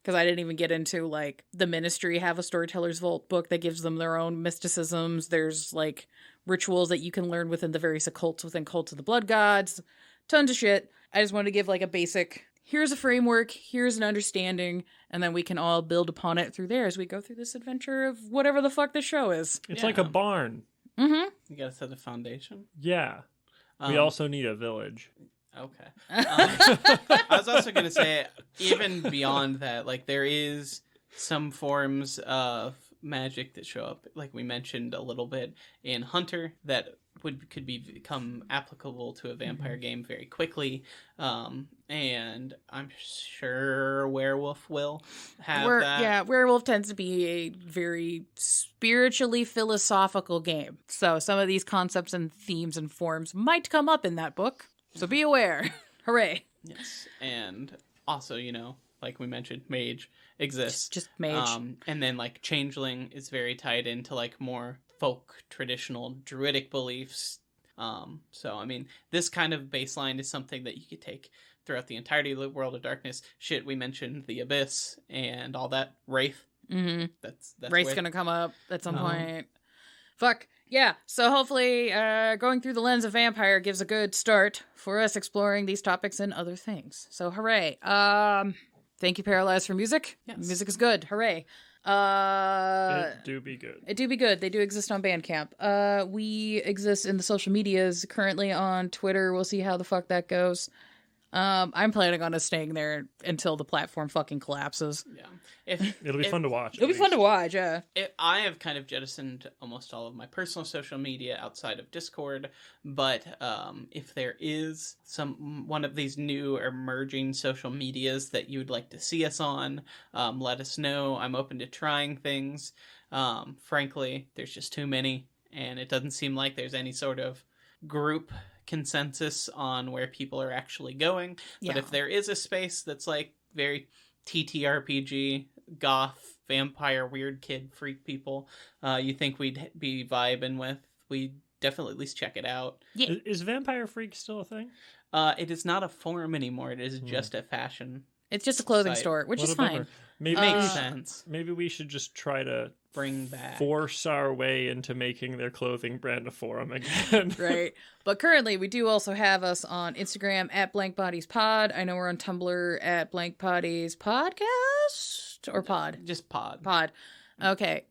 Because I didn't even get into, like, the Ministry have a Storyteller's Vault book that gives them their own mysticisms. There's, like, rituals that you can learn within the various occults within Cults of the Blood Gods. Tons of shit. I just wanted to give, like, a basic, here's a framework, here's an understanding, and then we can all build upon it through there as we go through this adventure of whatever the fuck this show is. It's like a barn. Mm-hmm. You gotta set a foundation. Yeah. We also need a village. Okay. I was also going to say, even beyond that, like, there is some forms of magic that show up, like we mentioned a little bit in Hunter, that could become applicable to a vampire game very quickly. And I'm sure Werewolf will have that. Yeah, Werewolf tends to be a very spiritually philosophical game. So some of these concepts and themes and forms might come up in that book. So be aware. Hooray. Yes. And also, you know, like we mentioned, mage exists. Just mage. And then, like, changeling is very tied into, like, more folk, traditional, druidic beliefs. So, I mean, this kind of baseline is something that you could take throughout the entirety of the World of Darkness. Shit, we mentioned the Abyss and all that. Wraith. Mm-hmm. That's Wraith's going to come up at some point. Fuck. Yeah, so hopefully going through the lens of vampire gives a good start for us exploring these topics and other things. So hooray. Thank you, Paralyze, for music. Yes. Music is good. Hooray. It do be good. It do be good. They do exist on Bandcamp. We exist in the social medias, currently on Twitter. We'll see how the fuck that goes. I'm planning on us staying there until the platform fucking collapses. Yeah. It'll be fun to watch. It'll be fun to watch, yeah. I have kind of jettisoned almost all of my personal social media outside of Discord, but if there is one of these new emerging social medias that you would like to see us on, let us know. I'm open to trying things. Frankly, there's just too many, and it doesn't seem like there's any sort of group consensus on where people are actually going. But if there is a space that's like very TTRPG, goth, vampire, weird kid, freak people, you think we'd be vibing with, we definitely at least check it out. Yeah. Is Vampire Freak still a thing? It is not a forum anymore. It is just a fashion. It's just a clothing site. store, which is fine. Maybe Makes sense. Maybe we should just try to Bring back. force our way into making their clothing brand a forum again. Right. But currently, we do also have us on Instagram at Blank Bodies Pod. I know we're on Tumblr at Blank Bodies Podcast or Pod. Just pod. Pod. Okay.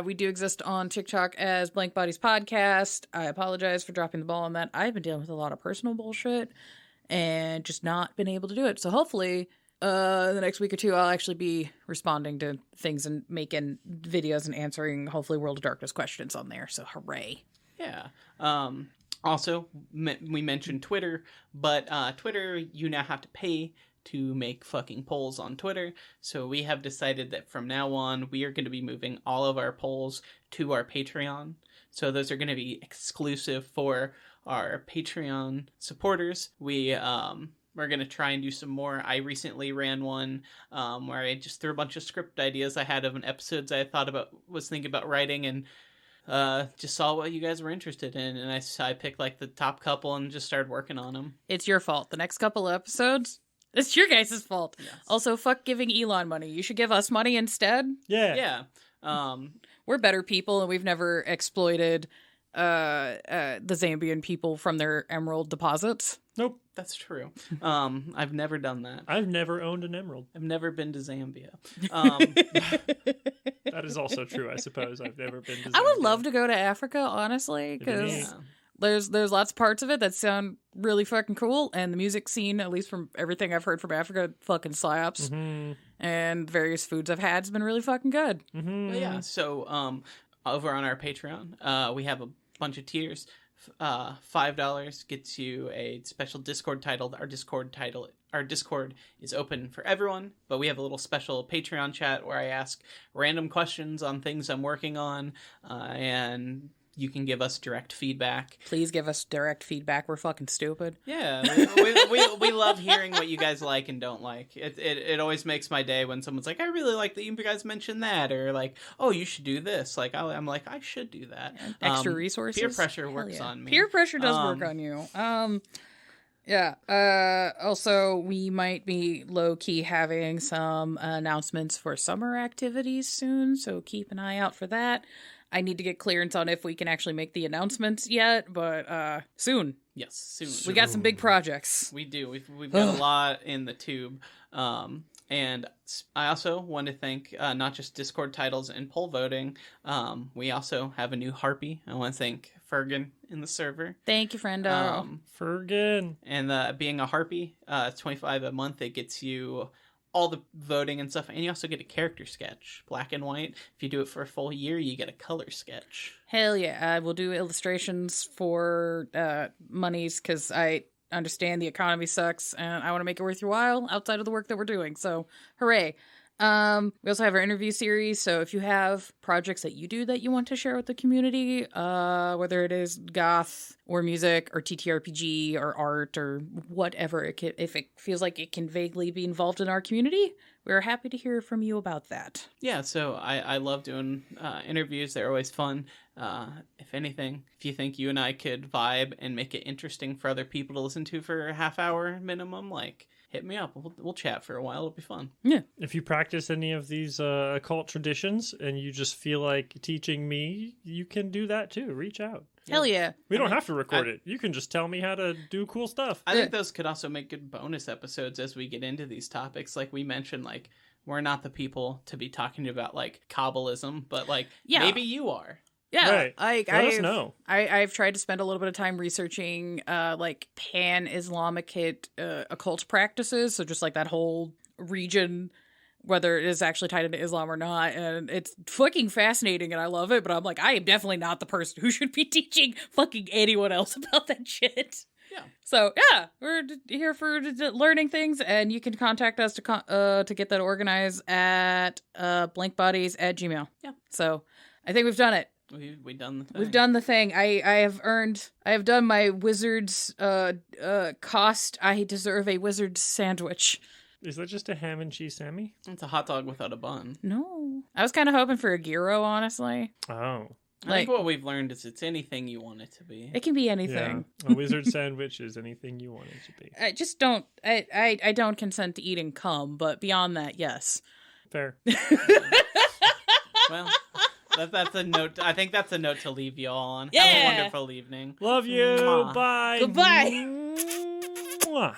We do exist on TikTok as Blank Bodies Podcast. I apologize for dropping the ball on that. I've been dealing with a lot of personal bullshit and just not been able to do it. So hopefully, the next week or two, I'll actually be responding to things and making videos and answering, hopefully, World of Darkness questions on there. So hooray. Yeah. Also, we mentioned Twitter, but Twitter, you now have to pay to make fucking polls on Twitter. So we have decided that from now on, we are going to be moving all of our polls to our Patreon. So those are going to be exclusive for our Patreon supporters. We're going to try and do some more. I recently ran one where I just threw a bunch of script ideas I had of an episodes I was thinking about writing, and just saw what you guys were interested in, and I picked like the top couple and just started working on them. It's your fault. The next couple episodes, it's your guys' fault. Yes. Also, fuck giving Elon money. You should give us money instead. Yeah. We're better people, and we've never exploited the Zambian people from their emerald deposits. Nope. That's true. I've never done that. I've never owned an emerald. I've never been to Zambia. That is also true, I suppose. I've never been to Zambia. I would love to go to Africa, honestly, because there's lots of parts of it that sound really fucking cool, and the music scene, at least from everything I've heard from Africa, fucking slaps. Mm-hmm. And various foods I've had has been really fucking good. Mm-hmm. But yeah, so over on our Patreon, we have a bunch of tiers. $5 gets you a special Discord title. our Discord is open for everyone, but we have a little special Patreon chat where I ask random questions on things I'm working on, and you can give us direct feedback. Please give us direct feedback. We're fucking stupid. Yeah, we love hearing what you guys like and don't like. It always makes my day when someone's like, I really like that you guys mentioned that, or like, oh, you should do this. Like, I'm like, I should do that. Extra resources. Peer pressure works on me. Peer pressure does work on you. Yeah. Also, we might be low-key having some announcements for summer activities soon, so keep an eye out for that. I need to get clearance on if we can actually make the announcements yet, but soon. Yes, soon. We got some big projects. We do. We've got a lot in the tube. And I also want to thank not just Discord titles and poll voting. We also have a new Harpy. I want to thank Fergan in the server. Thank you, friendo. Fergan. And being a Harpy, it's $25 a month. It gets you all the voting and stuff, and you also get a character sketch, black and white. If you do it for a full year, you get a color sketch. Hell yeah. We'll do illustrations for monies, because I understand the economy sucks, and I want to make it worth your while outside of the work that we're doing, so hooray. We also have our interview series, so if you have projects that you do that you want to share with the community, whether it is goth or music or TTRPG or art or whatever, if it feels like it can vaguely be involved in our community, we're happy to hear from you about that. Yeah, so I love doing interviews. They're always fun. If anything, if you think you and I could vibe and make it interesting for other people to listen to for a half hour minimum, like, hit me up. We'll chat for a while. It'll be fun. Yeah. If you practice any of these occult traditions and you just feel like teaching me, you can do that too. Reach out. Hell yeah. We don't have to record it. You can just tell me how to do cool stuff. I think those could also make good bonus episodes as we get into these topics. Like we mentioned, like, we're not the people to be talking about, like, Kabbalism, but, like, maybe you are. Yeah, right. Let us know. I've tried to spend a little bit of time researching like pan-Islamic occult practices, so just like that whole region, whether it is actually tied into Islam or not, and it's fucking fascinating and I love it, but I'm like, I am definitely not the person who should be teaching fucking anyone else about that shit. Yeah. So yeah, we're here for learning things, and you can contact us to get that organized at blankbodies@gmail.com. Yeah. So I think we've done it. We've done the thing. We've done the thing. I have done my wizard's cost. I deserve a wizard's sandwich. Is that just a ham and cheese Sammy? It's a hot dog without a bun. No. I was kind of hoping for a gyro, honestly. Oh. I think what we've learned is it's anything you want it to be. It can be anything. Yeah. A wizard sandwich is anything you want it to be. I just don't. I don't consent to eating cum, but beyond that, yes. Fair. Well, that's a note. I think that's a note to leave you all on. Yeah. Have a wonderful evening. Love you. Mwah. Bye. Goodbye. Mwah.